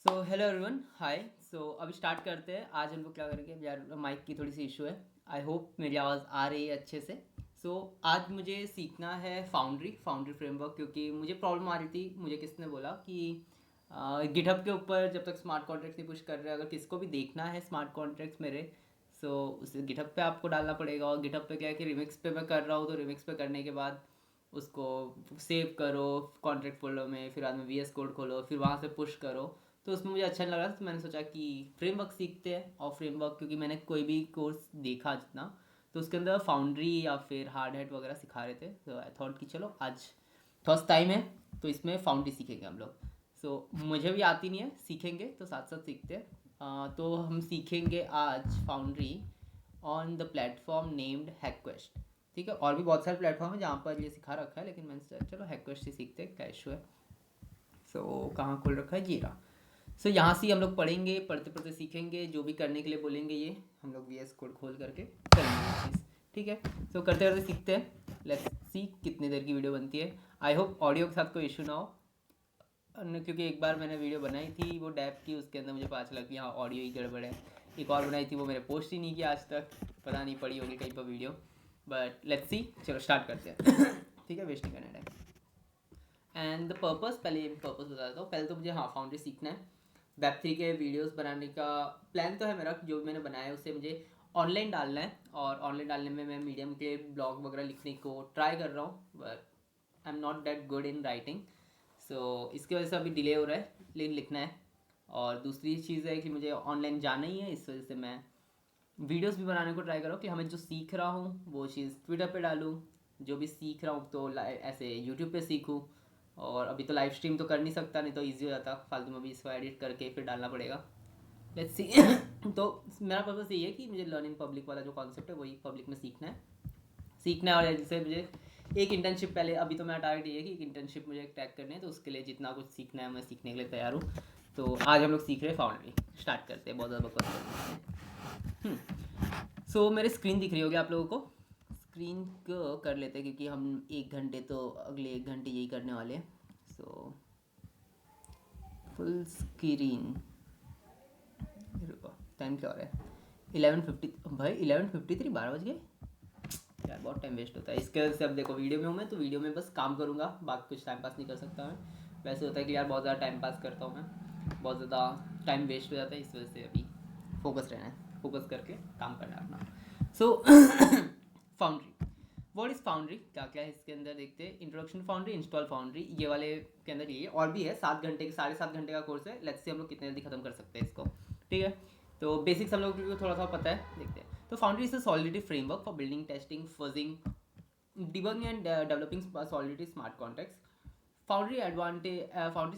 So hello everyone hi. सो अभी start करते हैं। आज हम लोग क्या करेंगे यार, माइक की थोड़ी सी इशू है। आई होप मेरी आवाज़ आ रही है अच्छे से। आज मुझे सीखना है फाउंड्री फ्रेमवर्क, क्योंकि मुझे प्रॉब्लम आ रही थी। मुझे किसने बोला कि गिटहब के ऊपर जब तक स्मार्ट कॉन्ट्रैक्ट्स नहीं पुश कर रहे, अगर किसको भी देखना है स्मार्ट कॉन्ट्रैक्ट्स मेरे, उस गिटहब पे आपको डालना पड़ेगा। और गिटहब पे क्या है कि रिमिक्स पे मैं कर रहा हूँ, तो रिमिक्स पे करने के बाद उसको सेव करो कॉन्ट्रैक्ट फोल्डर में, फिर बाद में वी एस कोड खोलो, फिर वहाँ से पुश करो। तो उसमें मुझे अच्छा नहीं लग रहा था, तो मैंने सोचा कि फ्रेमवर्क सीखते हैं। और फ्रेमवर्क क्योंकि मैंने कोई भी कोर्स देखा जितना, तो उसके अंदर फाउंड्री या फिर हार्ड हैट वगैरह सिखा रहे थे। तो आई थॉट कि चलो आज फर्स्ट टाइम है, तो इसमें फाउंड्री सीखेंगे हम लोग। मुझे भी आती नहीं है, सीखेंगे तो साथ साथ सीखते हैं। तो हम सीखेंगे आज Foundry on the platform named HackQuest. ठीक है, और भी बहुत सारे प्लेटफॉर्म है जहाँ पर ये सिखा रखा है, लेकिन मैंने सोचा चलो हैकक्वेस्ट से सीखते हैं, क्या इशू है। कहाँ खोल रखा है, जी रहा। यहाँ से हम लोग पढ़ेंगे, पढ़ते पढ़ते सीखेंगे। जो भी करने के लिए बोलेंगे ये हम लोग वी एस कोड खोल करके करेंगे ये चीज़। ठीक है, करते करते सीखते हैं। लेट्स सी कितनी देर की वीडियो बनती है। आई होप ऑडियो के साथ कोई इशू ना हो। क्योंकि एक बार मैंने वीडियो बनाई थी वो डैप की, उसके अंदर मुझे पता चला कि हाँ ऑडियो ही गड़बड़ है। एक और बनाई थी, वो मैंने पोस्ट ही नहीं किया आज तक, पता नहीं पड़ी होगी कहीं पर वीडियो। बट लेट्स सी, चलो स्टार्ट करते हैं। ठीक है, वेस्ट नहीं करना टाइम। एंड द पर्पस, पहले ये पर्पस बता देता हूँ। पहले तो मुझे हाँ फाउंड्री सीखना है। वेब 3 के वीडियोस बनाने का प्लान तो है मेरा। जो मैंने बनाया है उससे मुझे ऑनलाइन डालना है, और ऑनलाइन डालने में मैं मीडियम के ब्लॉग वगैरह लिखने को ट्राई कर रहा हूँ, but I am not that good in writing. इसकी वजह से अभी डिले हो रहा है, लेकिन लिखना है। और दूसरी चीज़ है कि मुझे ऑनलाइन जाना ही है, इस वजह से मैं वीडियोस भी बनाने को ट्राई कर रहा हूँ कि हमें जो सीख रहा हूँ वो चीज़ ट्विटर पे डालूँ। जो भी सीख रहा हूँ तो ऐसे यूट्यूब पे सीखूँ। और अभी तो लाइव स्ट्रीम तो कर नहीं सकता, नहीं तो ईजी हो जाता। फालतू में भी इसको एडिट करके फिर डालना पड़ेगा। Let's see. तो मेरा पर्पस यही है कि मुझे लर्निंग पब्लिक वाला जो कॉन्सेप्ट है वही पब्लिक में सीखना है। और जैसे मुझे एक इंटर्नशिप, पहले अभी तो मेरा टारगेट ये है कि एक इंटर्नशिप मुझे क्रैक करनी है, तो उसके लिए जितना कुछ सीखना है मैं सीखने के लिए तैयार हूँ। तो आज हम लोग सीख रहे हैं फाउंड्री। स्टार्ट करते हैं, बहुत ज़्यादा बकवास करते हैं। मेरे स्क्रीन दिख रही होगी आप लोगों को। स्क्रीन को कर लेते हैं, क्योंकि हम 1 घंटे तो अगले 1 घंटे यही करने वाले हैं। Full screen. टाइम क्या हो रहा है, 11:50। भाई 11:53, 12 बज गए यार, बहुत टाइम वेस्ट होता है इसके वजह से। अब देखो वीडियो में हूँ मैं, तो वीडियो में बस काम करूँगा, बाकी कुछ टाइम पास नहीं कर सकता मैं। वैसे होता है कि यार बहुत ज़्यादा टाइम पास करता हूँ मैं, बहुत ज़्यादा टाइम वेस्ट हो जाता है, इस वजह से अभी फोकस रहना है, फोकस करके काम करना है अपना। फाउंड्री, व्हाट इज़ फाउंड्री, क्या क्या है इसके अंदर देखते हैं। इंट्रोडक्शन फाउंड्री, इंस्टॉल फाउंड्री, ये वाले के अंदर ये और भी है। 7 घंटे, 7.5 घंटे का कोर्स है। लेट्स से हम लोग कितने जल्दी खत्म कर सकते हैं इसको। ठीक है, तो बेसिक्स हम लोग को थोड़ा सा पता है, देखते हैं। तो foundry is a solidity framework for building, testing, fudging, debugging and developing Solidity smart contracts. Foundry's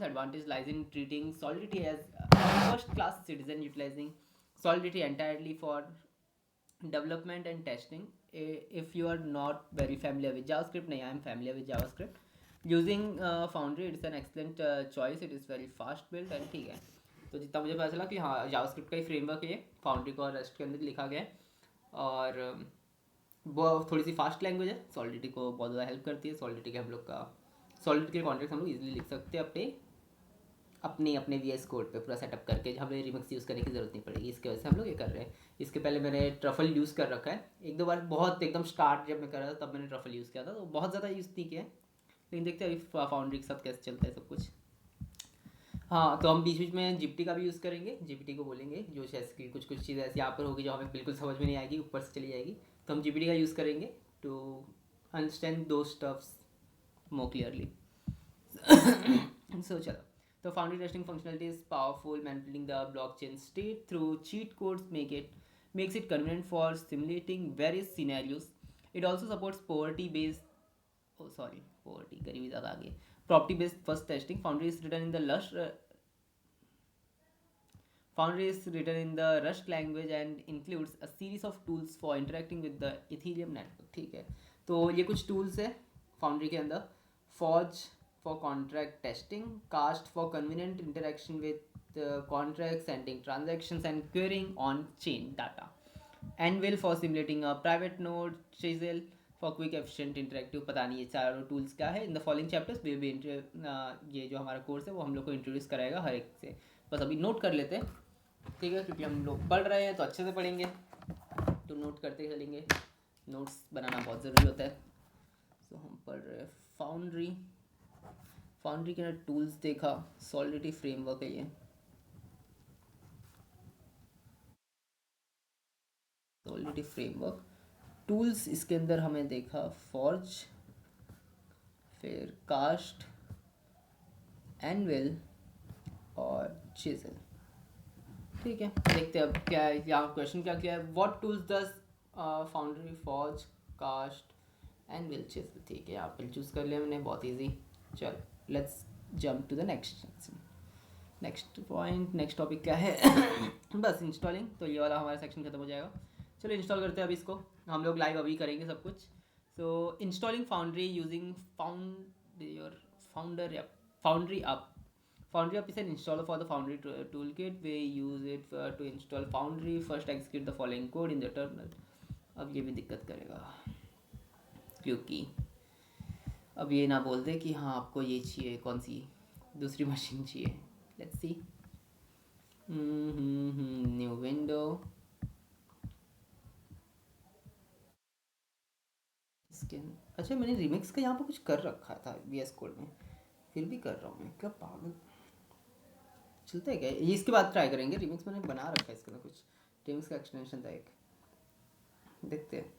advantage lies in treating Solidity as a first-class citizen, utilizing Solidity entirely for development and testing. If you are not very familiar with JavaScript, I am familiar with JavaScript. Using Foundry, it's an excellent choice. It is very fast built and ठीक है। तो जितना मुझे पता चला कि हाँ JavaScript का ही फ्रेमवर्क है, फाउंड्री को और रस्ट के अंदर लिखा गया है। और वो थोड़ी सी फास्ट लैंग्वेज है, सॉलिडिटी को बहुत ज़्यादा हेल्प करती है। सॉलिडिटी के कॉन्ट्रैक्ट हम लोग इजीली लिख सकते हैं अपने अपने अपने वी एस कोड पे पूरा सेटअप करके, हमें रिमिक्स यूज़ करने की ज़रूरत नहीं पड़ेगी। इसके वजह से हम लोग ये कर रहे हैं। इसके पहले मैंने ट्रफल यूज़ कर रखा है एक दो बार, बहुत एकदम स्टार्ट जब मैं कर रहा था तब मैंने ट्रफल यूज़ किया था, तो बहुत ज़्यादा यूज़ नहीं किया है। लेकिन देखते हैं अभी फाउंड्री के साथ कैसे चलता है सब कुछ। हाँ, तो हम बीच बीच में जीपीटी का भी यूज़ करेंगे। जीपीटी को बोलेंगे, जो जैसे कि कुछ कुछ चीज़ें ऐसी यहाँ पर होगी जो हमें बिल्कुल समझ में नहीं आएगी, ऊपर से चली जाएगी, तो हम जीपीटी का यूज़ करेंगे टू अंडरस्टैंड दो स्टफ्स more clearly. चलो, तो foundry testing functionality is powerful. Manipulating the blockchain state through cheat codes makes it convenient for simulating various scenarios. It also supports poverty गरीबी ज़्यादा आ गई, property based first testing. Foundry is written in the Rust language and includes a series of tools for interacting with the Ethereum network. ठीक है, तो ये कुछ tools है Foundry के अंदर। Forge for contract testing, Cast for convenient interaction with contracts, sending transactions and querying on chain data, Anvil for simulating a private node, Chisel for quick efficient interactive, पता नहीं ये चारों टूल्स क्या है। In the following chapters we भी ये जो हमारा कोर्स है वो हम लोग को इंट्रोड्यूस कराएगा हर एक से। बस अभी नोट कर लेते हैं, ठीक है, क्योंकि हम लोग पढ़ रहे हैं तो अच्छे से पढ़ेंगे, तो नोट करते चलेंगे। नोट्स बनाना बहुत ज़रूरी होता है। तो हम पढ़ रहे हैं फाउंड्री। फाउंड्री के अंदर टूल्स देखा, सॉलिडिटी फ्रेमवर्क है ये। सॉलिडिटी फ्रेमवर्क टूल्स, इसके अंदर हमें देखा फॉर्ज, फिर कास्ट, एनविल और चिजल, ठीक है। देखते हैं अब क्या है यहाँ क्वेश्चन क्या किया है। What tools does foundry forge cast anvil chisel, ठीक है, यहाँ पर चूज़ कर लिया मैंने, बहुत इजी। चल let's jump to the next point. Next topic क्या है बस इंस्टॉलिंग, तो ये वाला हमारा सेक्शन खत्म हो जाएगा। चलो इंस्टॉल करते हैं अभी इसको, हम लोग लाइव अभी करेंगे सब कुछ। So installing Foundry using Foundry up. Foundry app is an installer for the Foundry toolkit. We use it to install Foundry. First execute the following code in the terminal. अब ये भी दिक्कत करेगा, क्योंकि अब ये ना बोल दे कि हाँ आपको ये चाहिए, कौन सी दूसरी मशीन चाहिए। Let's see. न्यू विंडो, इसके अच्छा मैंने रिमिक्स का यहाँ पर कुछ कर रखा था VS कोड में, फिर भी कर रहा हूँ मैं, क्या पागल। चलता है क्या ये, इसके बाद ट्राई करेंगे। रिमिक्स मैंने बना रखा है इसके अंदर, कुछ रिमिक्स का एक्सटेंशन था एक, देखते हैं।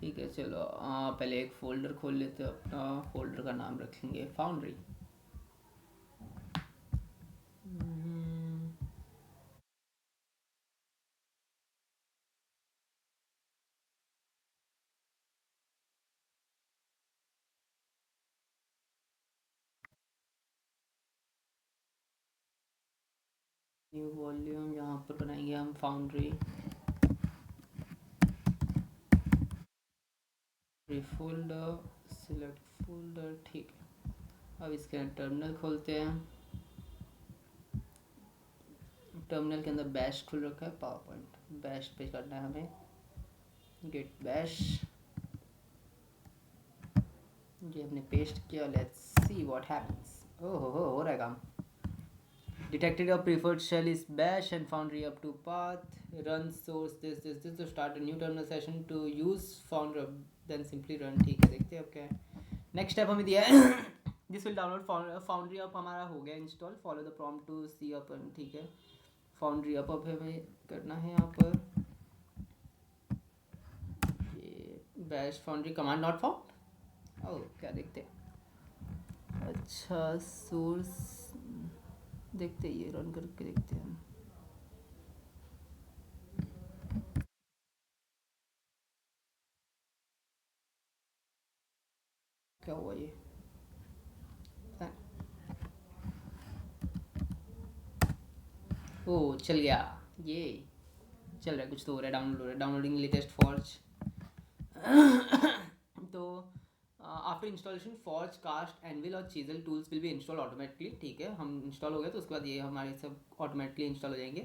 ठीक है चलो, पहले एक फ़ोल्डर खोल लेते हैं अपना। फ़ोल्डर का नाम रखेंगे फाउंड्री। न्यू वॉल्यूम, यहाँ पर बनाएंगे हम फाउंड्री फोल्डर, सिलेक्ट फोल्डर, ठीक है। अब इसके अंदर टर्मिनल खोलते हैं। टर्मिनल के अंदर बैश खुल रखा है, पावर पॉइंट बैश पे करना है हमें, गेट बैश, ये हमने पेस्ट किया। Let's see what happens. ओहो हो रहा है काम। Detected your preferred shell is bash and foundry up to path. Run source this to start a new terminal session to use foundry, then simply run, ठीक है। देखते हैं अब क्या है। नेक्स्ट स्टेप हमें दिया है this will download foundry up, हमारा हो गया install. Follow the prompt to see up, ठीक है। फाउंड्री अप हमें करना है यहाँ पर, ये bash Foundry command not found. Oh क्या देखते हैं, अच्छा सोर्स देखते हैं, ये रन करके देखते हैं। क्या हुआ ये, ओ चल गया, ये चल रहा है, कुछ तो हो रहा है, डाउनलोड हो रहा है, डाउनलोडिंग लेटेस्ट फॉर्ज। तो after installation forge cast anvil और chisel tools will be install automatically, ठीक है। हम इंस्टॉल हो गया तो उसके बाद ये हमारे सब ऑटोमेटिकली इंस्टॉल हो जाएंगे।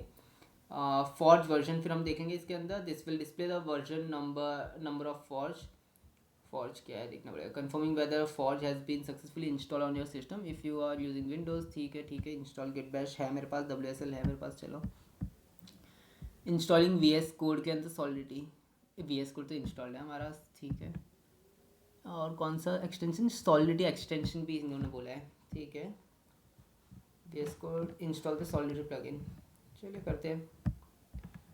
फॉर्ज वर्जन फिर हम देखेंगे इसके अंदर, this will display the version number of forge. Forge क्या है देखना पड़ेगा। Confirming whether forge has been successfully install on your system if you are using Windows, ठीक है। इंस्टॉल गेट बैश है मेरे पास, WSL है मेरे पास, चलो। इंस्टॉलिंग VS कोड के अंदर सॉलिडिटी, VS कोड तो इंस्टॉल्ड है हमारा, ठीक है। और कौन सा एक्सटेंशन, सॉलिडिटी एक्सटेंशन भी इन्होंने बोला है, ठीक है। VS code install the solidity plugin, चलिए करते हैं।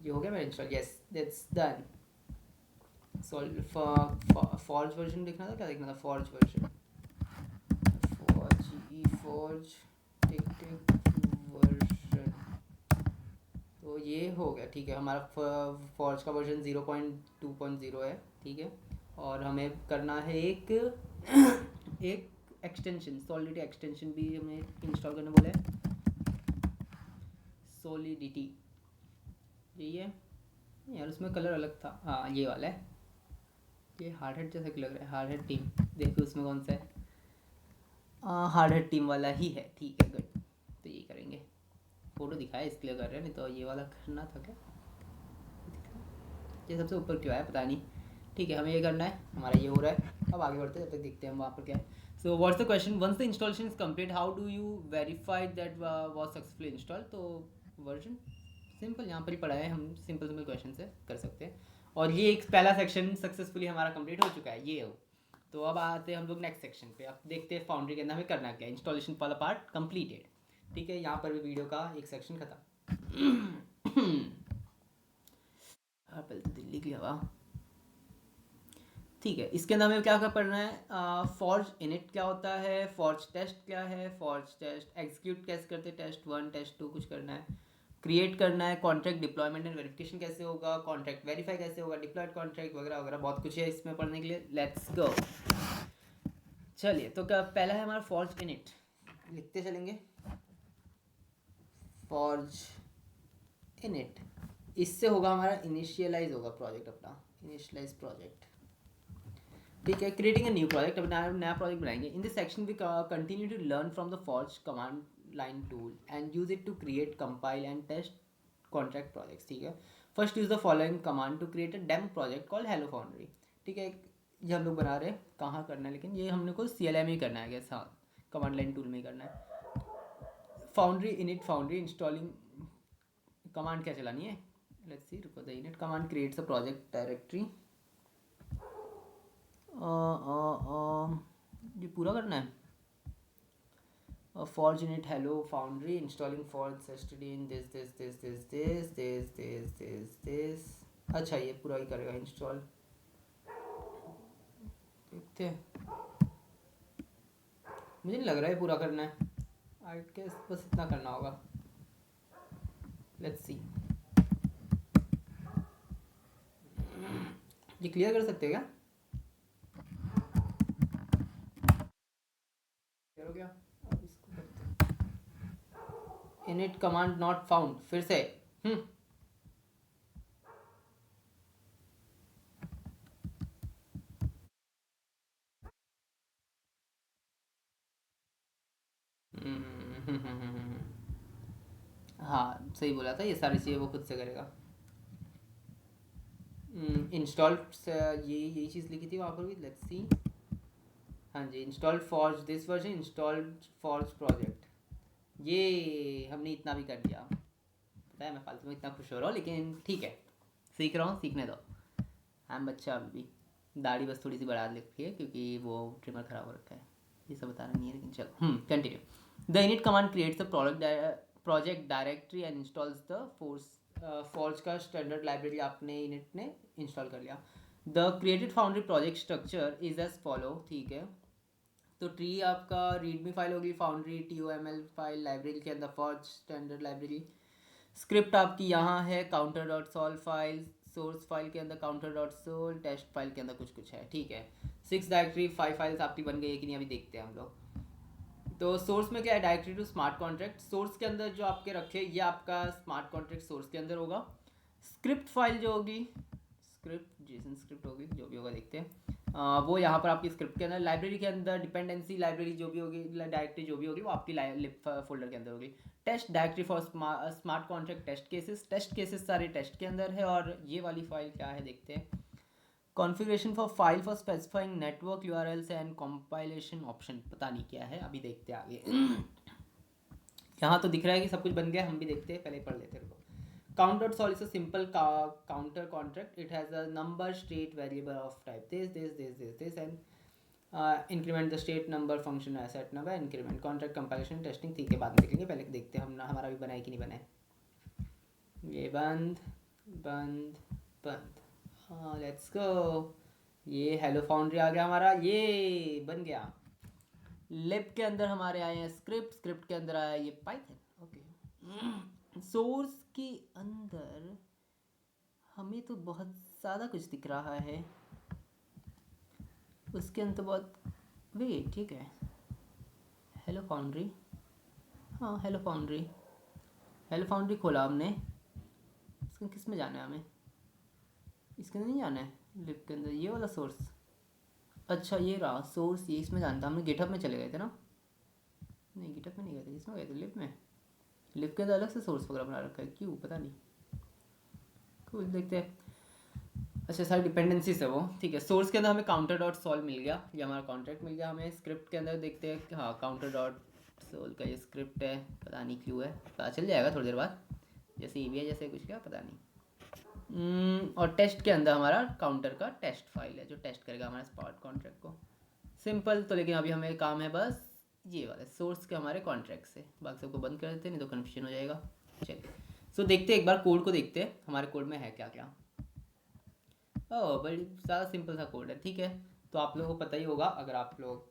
ये हो गया मेरा install, yes that's done. Forge version देखना था, क्या देखना था, फॉर्ज वर्जन, फॉर्ज टिक वर्जन, तो ये हो गया, ठीक है। हमारा फॉर्ज का वर्जन 0.2.0 है, ठीक है। और हमें करना है एक एक एक्सटेंशन, सॉलिडिटी एक्सटेंशन भी हमें इंस्टॉल करने बोला है, सॉलिडिटी, यही है यार, उसमें कलर अलग था, हाँ ये वाला है। ये हार्ड हेड जैसा लग रहा है, हार्ड हेड टीम, देखो उसमें कौन सा है, हार्ड हेड टीम वाला ही है, ठीक है गुड। तो ये करेंगे फ़ोटो दिखाया इसलिए कर रहे हैं, नहीं तो ये वाला करना था क्या? ये सबसे ऊपर क्यों आया पता नहीं। ठीक है, हमें ये करना है, हमारा ये हो रहा है। अब आगे बढ़ते हैं, जब तक देखते हैं हम वहाँ पर क्या है। So what's the question, once the installation is complete how do you verify that was successfully install. तो वर्जन सिंपल यहाँ पर ही पढ़ा है, हम सिंपल सिंपल क्वेश्चन से कर सकते हैं। और ये एक पहला सेक्शन सक्सेसफुली हमारा कंप्लीट हो चुका है, ये हो। तो अब आते हैं हम लोग नेक्स्ट सेक्शन पे। अब देखते हैं फाउंड्री के अंदर हमें करना क्या है। इंस्टॉलेशन वाला पार्ट कंप्लीटेड, ठीक है। यहाँ पर भी वीडियो का एक सेक्शन खत्म। पहले तो दिल्ली की हवा, ठीक है। इसके अंदर हमें क्या क्या पढ़ना है, फॉर्ज इनिट क्या होता है, फॉर्ज टेस्ट क्या है, फॉर्ज टेस्ट एग्जीक्यूट कैसे करते हैं, टेस्ट 1 टेस्ट 2 कुछ करना है, क्रिएट करना है, कॉन्ट्रैक्ट डिप्लॉयमेंट एंड वेरिफिकेशन कैसे होगा, कॉन्ट्रैक्ट वेरीफाई कैसे होगा, डिप्लॉयड कॉन्ट्रैक्ट वगैरह वगैरह बहुत कुछ है इसमें पढ़ने के लिए। Let's go. चलिए, तो क्या पहला है हमारा फॉर्ज इनिट, लिखते चलेंगे फॉर्ज इनिट। इससे होगा हमारा इनिशियलाइज होगा प्रोजेक्ट अपना, इनिशियलाइज प्रोजेक्ट, ठीक है। क्रिएटिंग अ न्यू प्रोजेक्ट, अब नया प्रोजेक्ट बनाएंगे। In this section we continue to learn from the forge command line tool and use it to create compile and test contract projects, ठीक है। First use the following command to create a demo project called hello foundry, ठीक है। ये हम लोग बना रहे हैं, कहाँ करना है लेकिन ये हमने को CLI में ही करना है, गैस हाँ, कमांड लाइन टूल में ही करना है। Foundry init foundry installing command क्या चलानी है, लेट्स सी। रुको, the init command creates a project directory, ये पूरा करना है। Forge init hello foundry installing forge std in this. अच्छा, ये पूरा ही करेगा इंस्टॉल, देखते हैं। मुझे नहीं लग रहा है पूरा करना है, आई गेस बस इतना करना होगा। लेट्स सी, ये क्लियर कर सकते हैं क्या? क्लियर हो गया? अब इसको करते हैं init कमांड नॉट फाउंड, फिर से हाँ सही बोला था, ये सारी चीज़ें वो खुद से करेगा। इंस्टॉल यही चीज़ लिखी थी वहाँ पर भी, लेट्स सी। हाँ जी, installed forge this version, installed forge project, ये हमने इतना भी कर दिया। पता है मैं फालतू में इतना खुश हो रहा हूँ, लेकिन ठीक है, सीख रहा हूँ, सीखने दो। हम बच्चा अभी भी, दाढ़ी बस थोड़ी सी बढ़ा रखी है क्योंकि वो ट्रिमर ख़राब हो रखा है, ये सब बताना नहीं है, लेकिन चलो continue. The init command creates the project directory and installs the forge का स्टैंडर्ड लाइब्रेरी आपने इनिट ने इंस्टॉल कर लिया। The created foundry project structure is as follow, ठीक है। तो ट्री आपका रीडमी फाइल होगी, फाउंड्री TOML फाइल, लाइब्रेरी के अंदर फॉर्ज स्टैंडर्ड लाइब्रेरी। स्क्रिप्ट आपकी यहाँ है counter dot solve file, source file के अंदर counter dot sol, test file के अंदर कुछ कुछ है, ठीक है। 6 डायरेक्टरी 5 फाइल्स आपकी बन गई है कि नहीं, अभी देखते हैं हम लोग। तो सोर्स में क्या है, directory to smart contract, source के अंदर जो आपके रखे ये आपका स्मार्ट कॉन्ट्रैक्ट सोर्स के अंदर होगा। स्क्रिप्ट फाइल जो होगी, स्क्रिप्ट जेसन स्क्रिप्ट होगी, जो भी होगा देखते हैं। वो यहाँ पर आपकी स्क्रिप्ट के अंदर, लाइब्रेरी के अंदर डिपेंडेंसी लाइब्रेरी जो भी होगी, डायरेक्टरी जो भी होगी वो आपकी लिप फोल्डर के अंदर होगी। Test directory for smart contract test cases सारे टेस्ट के अंदर है। और ये वाली फाइल क्या है देखते हैं, configuration for file for specifying network URLs and compilation option, पता नहीं क्या है, अभी देखते हैं आगे। यहाँ तो दिख रहा है कि सब कुछ बन गया, हम भी देखते हैं, पहले पढ़ लेते हैं। count dot sol is a simple counter contract. It has a number state variable of type this and increment the state number function asset number, increment contract compilation testing, ठीक है, बाद में देखेंगे, पहले देखते हैं हम हमारा भी बना है कि नहीं बना है। ये बंद बंद बंद, हाँ लेट्स गो। ये हेलो फाउंड्री आ गया हमारा, ये बन गया। लिब के अंदर हमारे आए हैं स्क्रिप्ट, स्क्रिप्ट के अंदर आया ये पाइथन, ओके। सोर्स के अंदर हमें तो बहुत ज़्यादा कुछ दिख रहा है, उसके अंदर बहुत, वे ठीक है। हेलो फाउंड्री, हाँ हेलो फाउंड्री, हेलो फाउंड्री खोला हमने। इसके किस में जाना है हमें, इसके अंदर नहीं जाना है, लिब के अंदर ये वाला सोर्स, अच्छा ये रहा सोर्स, ये इसमें जानता, हमने गिटहब में चले गए थे ना, नहीं गिटहब में नहीं गए थे, इसमें गए थे लिब में, लिव के अंदर अलग से सोर्स वगैरह बना रखा है, क्यों पता नहीं। कुछ देखते हैं। अच्छा सारी डिपेंडेंसीज है वो, ठीक है। सोर्स के अंदर हमें काउंटर डॉट सॉल्व मिल गया, ये हमारा कॉन्ट्रैक्ट मिल गया हमें। स्क्रिप्ट के अंदर देखते हैं कि हाँ काउंटर डॉट सोल्व का ये स्क्रिप्ट है, पता नहीं क्यों है, पता चल जाएगा थोड़ी देर बाद, जैसे ईवीआई जैसे कुछ, क्या पता नहीं। और टेस्ट के अंदर हमारा काउंटर का टेस्ट फाइल है जो टेस्ट करेगा हमारे स्पार्ट कॉन्ट्रैक्ट को। सिंपल तो, लेकिन अभी हमें काम है बस ये वाले सोर्स के हमारे कॉन्ट्रैक्ट से, बाकी सबको बंद कर देते हैं नहीं तो कन्फ्यूजन हो जाएगा। चलिए सो देखते हैं एक बार कोड को, देखते हैं हमारे कोड में है क्या क्या। ओह बड़ी ज़्यादा सिंपल सा कोड है, ठीक है। तो आप लोगों को पता ही होगा, अगर आप लोग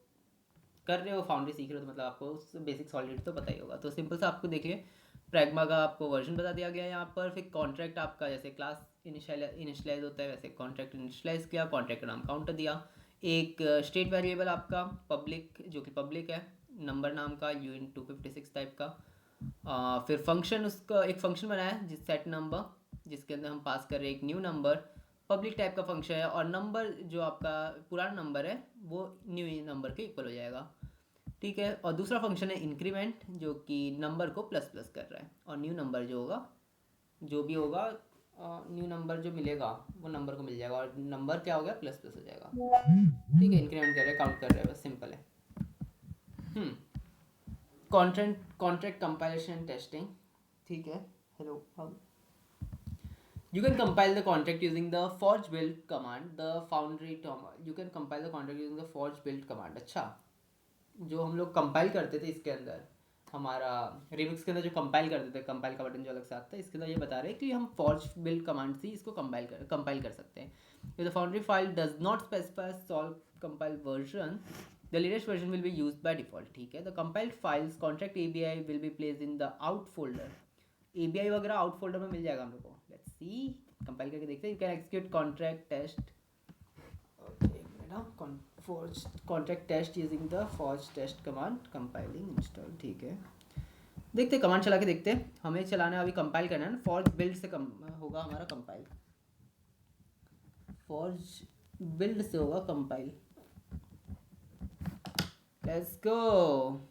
कर रहे हो फाउंड्री सीख रहे हो तो मतलब आपको बेसिक सॉलिड तो पता ही होगा। तो सिंपल सा आपको देखिए, प्रैग्मा का आपको वर्जन बता दिया गया है यहाँ पर। फिर कॉन्ट्रैक्ट आपका जैसे क्लास इनिशियलाइज होता है वैसे कॉन्ट्रैक्ट इनिशियलाइज किया, कॉन्ट्रैक्ट का नाम काउंटर दिया, एक स्टेट वेरिएबल आपका पब्लिक जो कि पब्लिक है, नंबर नाम का UN256 टाइप का। फिर फंक्शन, उसका एक फंक्शन बनाया जिस सेट नंबर, जिसके अंदर हम पास कर रहे हैं एक न्यू नंबर, पब्लिक टाइप का फंक्शन है। और नंबर जो आपका पुराना नंबर है वो न्यू नंबर के इक्वल हो जाएगा, ठीक है। और दूसरा फंक्शन है इंक्रीमेंट जो कि नंबर को प्लस प्लस कर रहा है, और न्यू नंबर जो होगा, जो भी होगा न्यू नंबर जो मिलेगा वो नंबर को मिल जाएगा, और नंबर क्या हो गया प्लस प्लस हो जाएगा, ठीक है। इंक्रीमेंट कर रहे हैं, काउंट कर रहे हैं, बस सिंपल है। कॉन्ट्रैक्ट कंपाइलेशन टेस्टिंग, ठीक है। Hello how you can compile the contract using the forge build command, the foundry you can compile the contract using the forge build command। अच्छा, जो हम लोग कंपाइल करते थे इसके अंदर, हमारा रिमिक्स के अंदर जो कंपाइल करते थे, कंपाइल का बटन जो अलग से आता है, इसके अंदर ये बता रहे हैं कि हम फॉर्ज बिल्ड कमांड से इसको कंपाइल कर सकते हैं। If the foundry file does not specify solve compile version, the latest version will be used by default, ठीक है। The compiled files contract ABI will be placed in the out folder, ABI वगैरह out folder में मिल जाएगा हम लोग को। Let's see, compile करके देखते हैं। You can execute contract test, forge contract test using the forge test command, compiling install, ठीक है। देखते कमांड चला के देखते हैं, हमें चलाना है अभी, कंपाइल करना है ना, फॉर्ज बिल्ड से होगा हमारा कंपाइल, फॉर्ज बिल्ड से होगा compile. Let's go,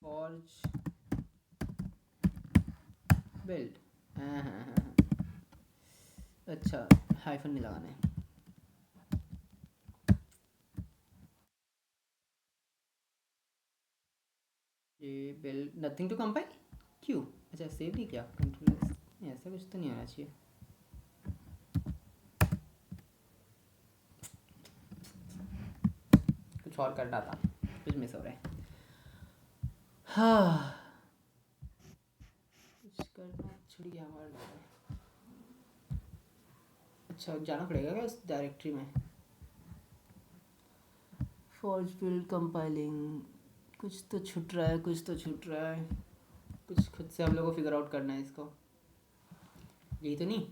forge build, हाँ। अच्छा हाइफन नहीं लगाना है, ये बिल्ड नथिंग टू कंपाइल, क्यों? अच्छा सेव नहीं किया, कंट्रोल ऐसा कुछ तो नहीं होना चाहिए। कुछ और करना था, कुछ मिस हो रहा है। हाँ कुछ करना छुड़ गया हमारा। अच्छा जाना पड़ेगा क्या उस डायरेक्टरी में? फॉर्ज बिल्ड कंपाइलिंग, कुछ तो छूट रहा है, कुछ तो छूट रहा है, कुछ खुद से हम लोग को फिगर आउट करना है इसको, यही तो नहीं?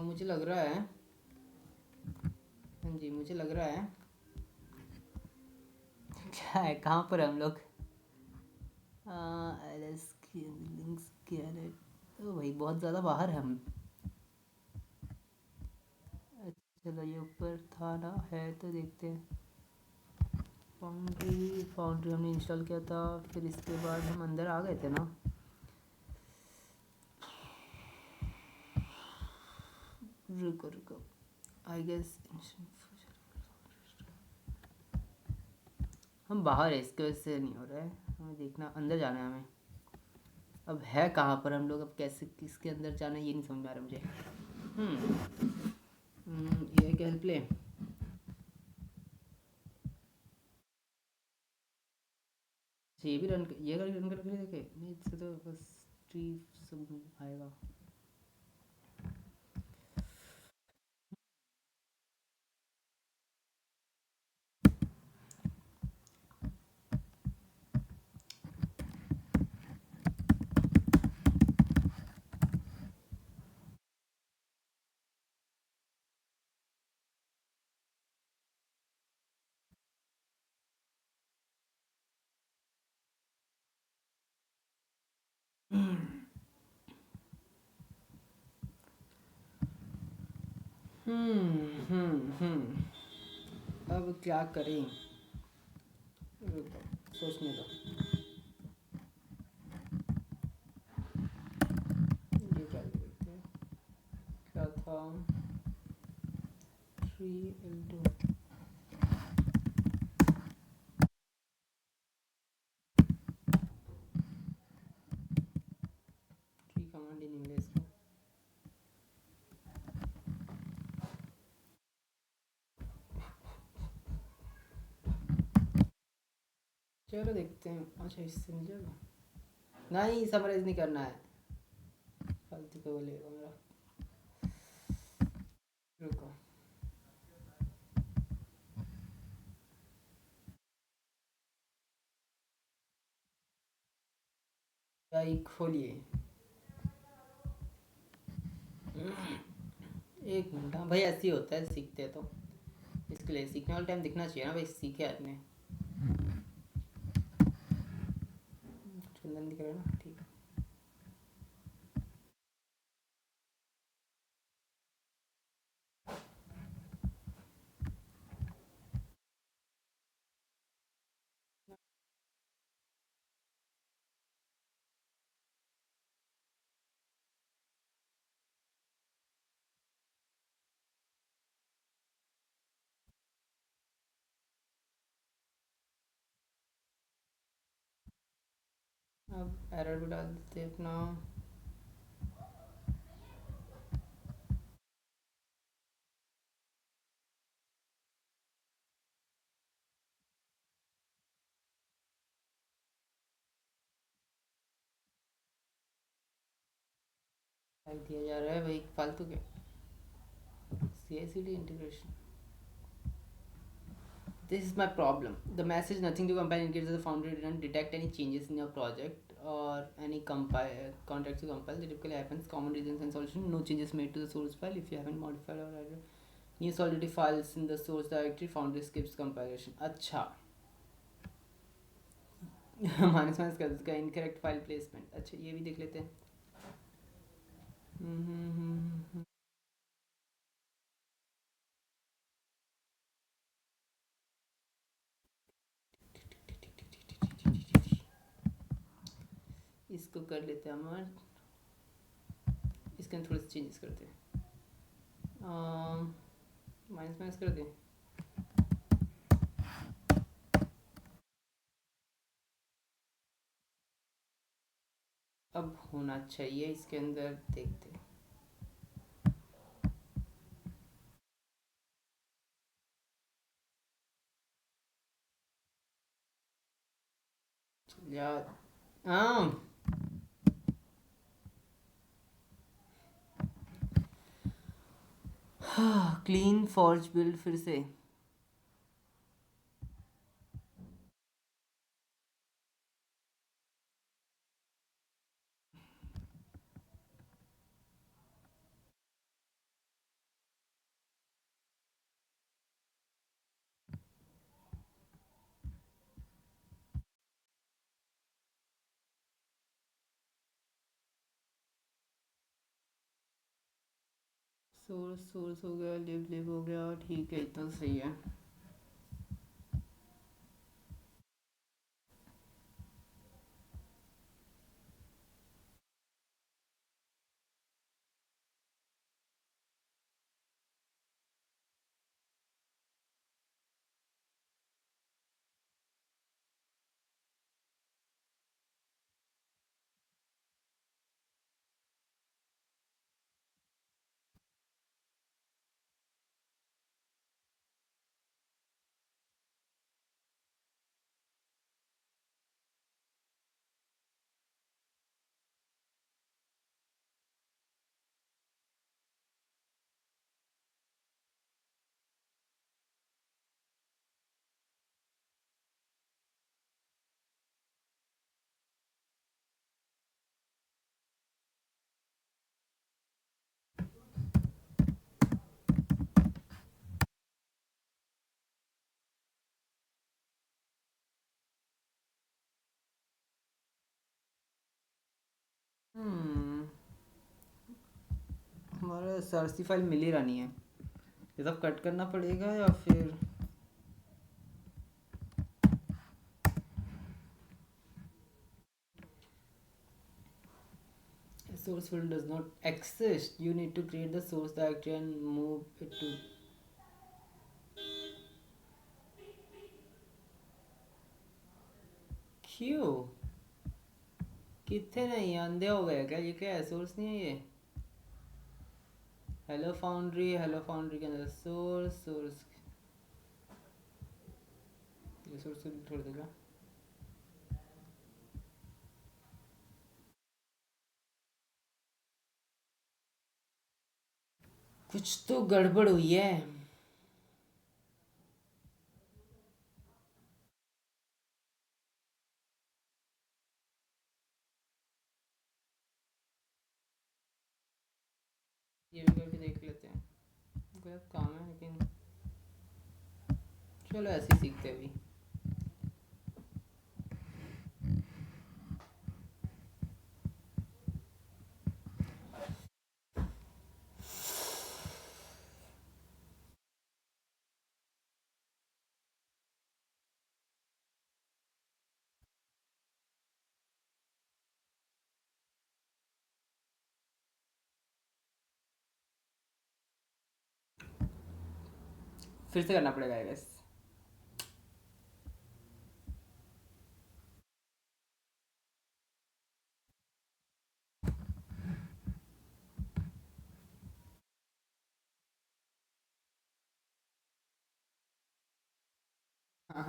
मुझे लग रहा है, हाँ जी मुझे लग रहा है, क्या है, कहाँ पर हम लोग? एलएस की लिंक्स क्या है? ओ भाई बहुत ज़्यादा बाहर है हम। चलो ये ऊपर था ना, है तो देखते हैं। फाउंड्री हमने इंस्टॉल किया था, फिर इसके बाद हम अंदर आ गए थे ना। रुको आई गेस हम बाहर है, इसके वजह से नहीं हो रहा है, हमें देखना, अंदर जाना है हमें। अब है कहाँ पर हम लोग, अब कैसे किसके अंदर जाना है ये नहीं समझ में आ रहा मुझे। ये क्या हेल्प ले, ये भी रन, ये रन करके देखे नहीं, इससे तो बस ट्री सब आएगा। अब क्या करें? रुको, सोचने दो। ये क्या लिखते हैं? क्या था? 3 into tree command in English. चलो देखते हैं। अच्छा, इससे मिल जाएगा? नहीं, समराइज नहीं करना है, फालतू का बोलेगा मेरा। रुको, आई खोलिए। एक मिनट। हाँ भाई, ऐसे ही होता है सीखते हैं तो। इसके लिए सीखने वाला टाइम दिखना चाहिए ना भाई, सीखे आदमी। चंदन दिख रहा है ना? ठीक है। अब एरर भी डाल देते हैं अपना। दिया जा रहा है भाई फालतू के। C I C D integration. This is my problem. The message nothing to compile indicates that the Foundry didn't detect any changes in your project or any compile context to compile. That typically happens. Common reasons and solution. No changes made to the source file if you haven't modified or added new solidity files in the source directory. Foundry skips compilation. अच्छा, minus minus कर देगा incorrect file placement. अच्छा, ये भी देख लेते हैं। इसको कर लेते हैं हम। इसके अंदर थोड़े से चेंजेस करते हैं। माइनस माइनस कर दें। अब होना चाहिए इसके अंदर, देखते हैं। यार, हाँ, क्लीन फॉर्ज बिल्ड फिर से। सोर्स सोर्स हो गया, लिव लिव हो गया, ठीक है, इतना सही है। हम्म हमारा सरसी फाइल मिल ही रहा नहीं है। ये सब कट करना पड़ेगा या फिर source file does not exist, you need to create the source directory and move it to क्यों कितने नहीं अंधे हो गए क्या? ये क्या है? सोर्स नहीं है ये? हेलो फाउंड्री के अंदर सोर्स ये सोर्स को छोड़ देगा। कुछ तो गड़बड़ हुई है। ये भी करके देख लेते हैं। गलत काम है लेकिन चलो ऐसे ही सीखते हैं अभी। फिर से करना पड़ेगा आई गेस। हाँ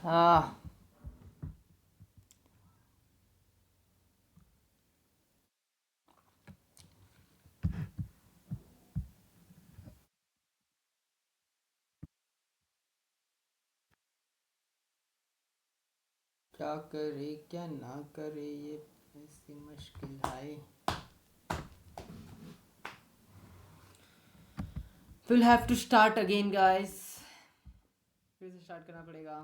हाँ क्या करे क्या ना करे ये ऐसी मुश्किल है। We'll have to start again guys। फिर से स्टार्ट करना पड़ेगा।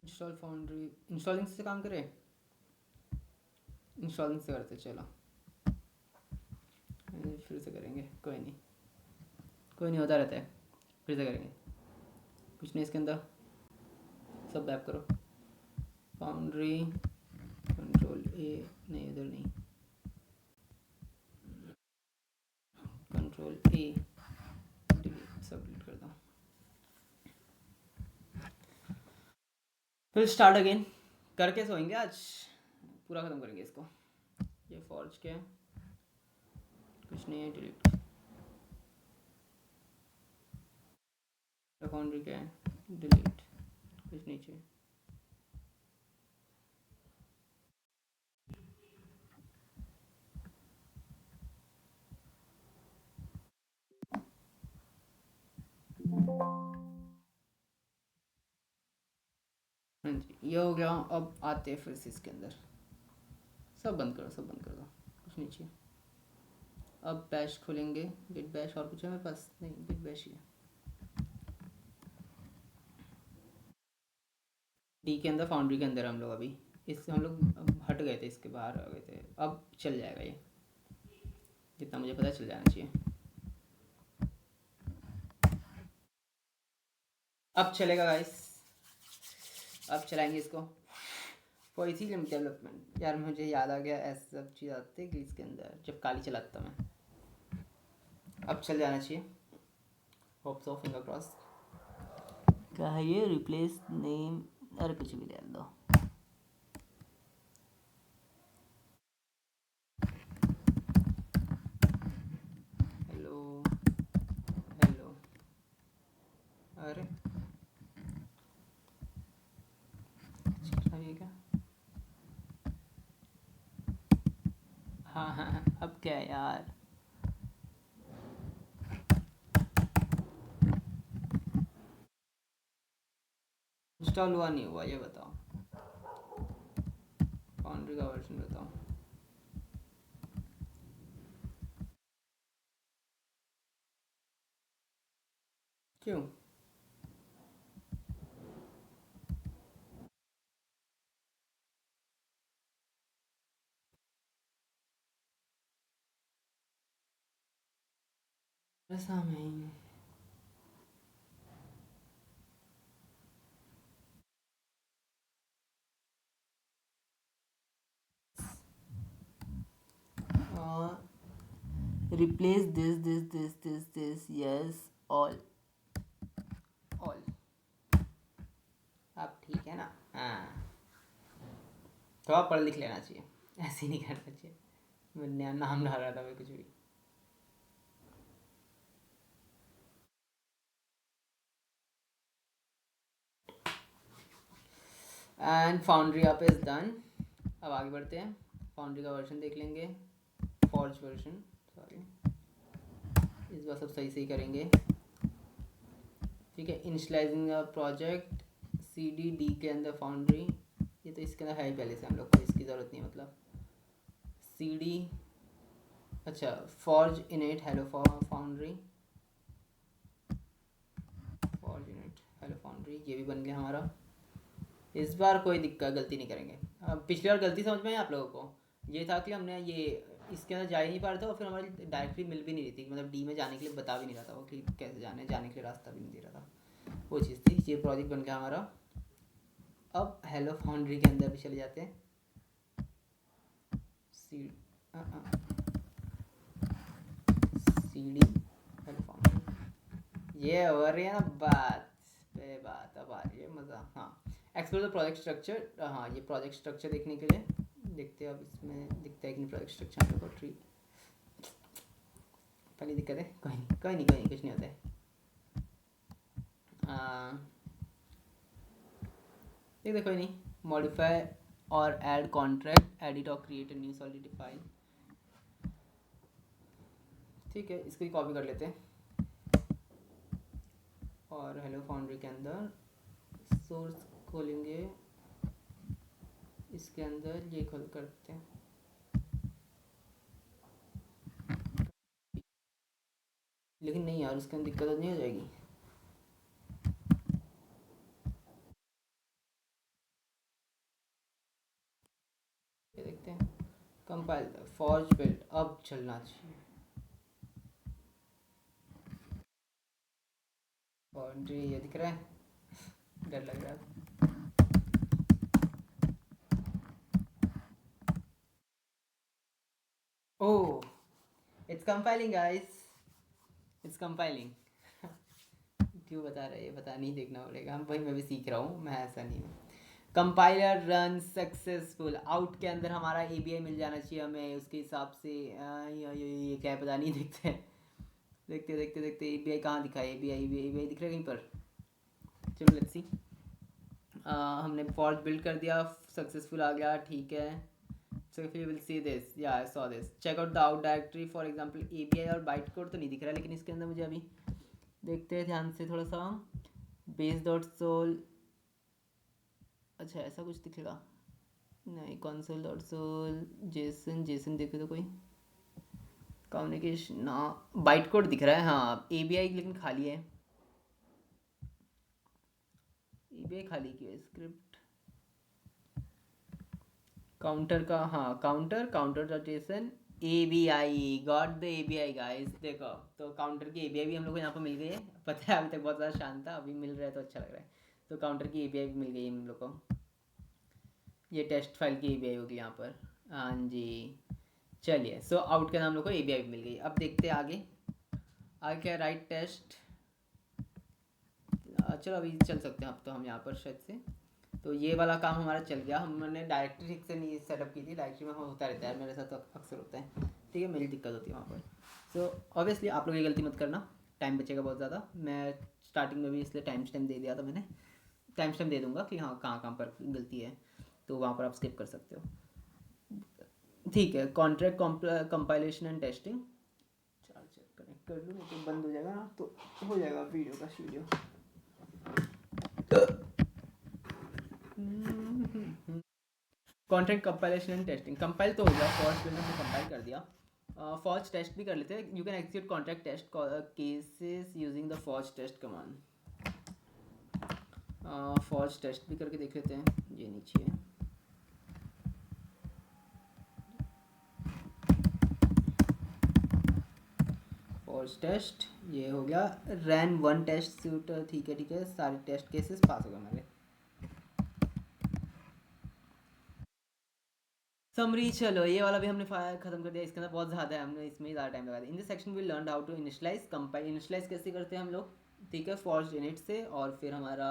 इंस्टॉल फाउंड्री इंस्टॉलिंग से काम करे। इंस्टॉलिंग से करते चलो। फिर से करेंगे कोई नहीं होता रहता है। फिर से करेंगे कुछ नहीं इसके अंदर। सब बैक करो फाउंड्री कंट्रोल ए नहीं इधर नहीं कंट्रोल ए डिलीट सब डिलीट कर दो। फिर स्टार्ट अगेन करके सोएंगे आज। पूरा ख़त्म करेंगे इसको। ये फॉर्ज क्या है? कुछ नहीं है डिलीट। फाउंड्री क्या है? डिलीट। कुछ नहीं चाहिए। हाँ जी ये हो गया। अब आते हैं फिर से इसके अंदर। सब बंद करो कुछ नहीं चाहिए। अब बैश खोलेंगे गिट बैश। और कुछ है मेरे पास? नहीं गिट बैश ही है। डी के अंदर फाउंड्री के अंदर हम लोग अभी इससे हम लोग हट गए थे इसके बाहर आ गए थे। अब चल जाएगा ये जितना मुझे पता चल जाना चाहिए। अब चलेगा गाइस। अब चलाएंगे इसको फॉर इसी डेवलपमेंट। यार मुझे याद आ गया ऐसा सब चीज़ आती है ग्रीस के अंदर जब काली चलाता मैं। अब चल जाना चाहिए। Hope so finger cross. क्या है ये? Replace name. अरे कुछ भी डाल दो। Hello hello. अरे ये क्या? हाँ हाँ अब क्या है यार? इंस्टॉल हुआ नहीं हुआ ये बताओ, फाउंड्री का वर्जन बताओ। क्यों? ऐसा नहीं। Replace this yes all all. अब ठीक है ना? हाँ, थोड़ा पढ़ लिख लेना चाहिए, ऐसे ही नहीं करना चाहिए। मैं नया नाम ला रहा था मैं कुछ भी। And foundry up is done. अब आगे बढ़ते हैं, फाउंड्री का वर्जन देख लेंगे, फॉर्ज वर्जन। सॉरी, इस बार सब सही सही करेंगे। ठीक है, इनिशलाइजिंग प्रोजेक्ट सी डी के अंदर फाउंड्री, ये तो इसके अंदर है ही पहले से, हम लोग को इसकी ज़रूरत नहीं है। मतलब सी डी, अच्छा forge init hello foundry, forge init hello foundry, ये भी बन गया हमारा। इस बार कोई दिक्कत गलती नहीं करेंगे। अब पिछली बार गलती समझ में आई आप लोगों को, ये था कि हमने ये इसके अंदर जा ही नहीं पा रहे थे और फिर हमारी डायरेक्टली मिल भी नहीं रही थी, मतलब डी में जाने के लिए बता भी नहीं रहा था वो कि कैसे जाने के लिए रास्ता भी नहीं दे रहा था, वो चीज़ थी। ये प्रोजेक्ट बन गया हमारा। अब हेलो फाउंड्री के अंदर भी चले जाते हैं। सी डी हेलो फाउंड्री, ये हो रही है ना बात पे बात, अब आ रही है मज़ा। हाँ, एक्सप्लोर द प्रोजेक्ट स्ट्रक्चर। हाँ, ये प्रोजेक्ट स्ट्रक्चर देखने के लिए देखते हैं अब इसमें दिखता है कि नहीं प्रोजेक्ट स्ट्रक्चर हम लोग को। ट्री पहली दिक्कत है, कोई नहीं कोई नहीं कोई नहीं, कुछ नहीं होता है। देख कोई नहीं, मॉडिफाई और ऐड कॉन्ट्रैक्ट, एडिट और create a new solid file. ठीक है, इसको ही कॉपी कर लेते हैं और हेलो फाउंड्री के अंदर सोर्स खोलेंगे, इसके अंदर ये खोल करते हैं। लेकिन नहीं यार, उसके अंदर दिक्कत नहीं हो जाएगी? ये देखते हैं, कंपाइल फॉर्ज बिल्ड, अब चलना चाहिए। बाउंड्री ये दिख रहा है, डर लग रहा है। Oh, it's compiling guys, it's compiling. क्यों बता रहा है ये, बता नहीं, देखना पड़ेगा। भाई मैं भी सीख रहा हूँ, मैं ऐसा नहीं हूँ। कंपाइलर रन सक्सेसफुल, आउट के अंदर हमारा एबीआई मिल जाना चाहिए हमें, उसके हिसाब से। ये क्या पता नहीं, देखते हैं देखते देखते देखते एबीआई कहाँ दिखा है? एबीआई एबीआई दिख रहा है कहीं पर? चलो लेट्स सी। हमने फॉर्ज बिल्ड कर दिया, सक्सेसफुल आ गया, ठीक है। So if you will see this, yeah I saw this, check out the out directory for example API और बाइट कोड तो नहीं दिख रहा है, लेकिन इसके अंदर मुझे अभी देखते हैं ध्यान से थोड़ा सा। base.sol, अच्छा ऐसा कुछ दिखेगा नहीं, console.sol जेसन, जेसन देखे तो कोई कम्युनिकेशन ना, बाइट कोड दिख रहा है हाँ, API लेकिन खाली है। API खाली क्यों है? स्क्रिप्ट काउंटर का, हाँ counter, counter dot JSON, ABI, got the ABI guys. देखो तो काउंटर की ABI भी हम लोग को यहाँ पर मिल गई है। पता है अभी तक बहुत ज़्यादा शांत था, अभी मिल रहा है तो अच्छा लग रहा है। तो काउंटर की ABI भी मिल गई है हम लोग को, ये टेस्ट फाइल की ABI होगी यहाँ पर। हाँ जी, चलिए। सो आउट के नाम लोग को ABI भी मिल गई। अब देखते हैं आगे, आगे क्या राइट टेस्ट। चलो अभी चल सकते हैं अब तो हम यहाँ पर शायद से। तो ये वाला काम हमारा चल गया, हमने डायरेक्टरी ठीक से नहीं सेटअप की थी, डायरेक्टरी में होता रहता है, मेरे साथ तो अक्सर होता है। ठीक है, मेरी दिक्कत होती है वहाँ पर। सो ऑब्वियसली आप लोग ये गलती मत करना, टाइम बचेगा बहुत ज़्यादा। मैं स्टार्टिंग में भी इसलिए टाइम स्टैम्प दे दिया था मैंने, टाइम स्टैम्प दे दूँगा कि हाँ कहाँ कहाँ पर गलती है, तो वहाँ पर आप स्किप कर सकते हो। ठीक है, contract compilation and testing, charger connect कर लूँ तो बंद हो जाएगा ना, तो हो जाएगा वीडियो का video. Contract compilation and testing, compile तो हो गया, फॉर्ज बिल्ड हमने कंपाइल कर दिया, फॉर्ज टेस्ट भी कर लेते हैं। You can execute contract test cases using the forge test command. Forge test भी करके देख लेते हैं, ये नीचे है। फॉर्ज टेस्ट ये हो गया, रैन 1 टेस्ट सूट, ठीक है, सारे टेस्ट केसेस पास हो गए हमारे। समरी, चलो ये वाला भी हमने खत्म कर दिया, इसके अंदर बहुत ज़्यादा है, हमने इसमें ही ज़्यादा टाइम लगा दिया। In this section we learn how to initialize compile, initialize कैसे करते हैं हम लोग, ठीक है, फॉर्ज इनिट से, और फिर हमारा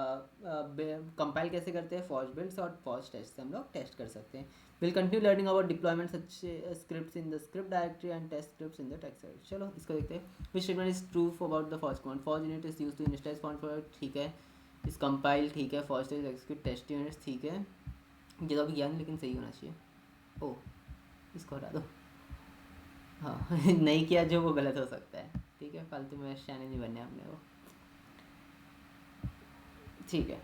कंपाइल कैसे करते हैं फॉर्ज बिल्ड्स और फॉर्ज टेस्ट से हम लोग टेस्ट कर सकते हैं। Will continue learning about deployment such scripts in the script directory and test scripts in the text directory. चलो इसको देखते हैं। Which statement is true about the forge command, forge unit is used to initialize forge, ठीक है, इस compile, ठीक है, forge test execute test units, ठीक है, ये तो अभी ज्ञान लेकिन सही होना चाहिए। ओ इसको हटा दो, हाँ नहीं किया जो वो गलत हो सकता है, ठीक है, फालतू में शैने नहीं बनने हमने वो, ठीक है।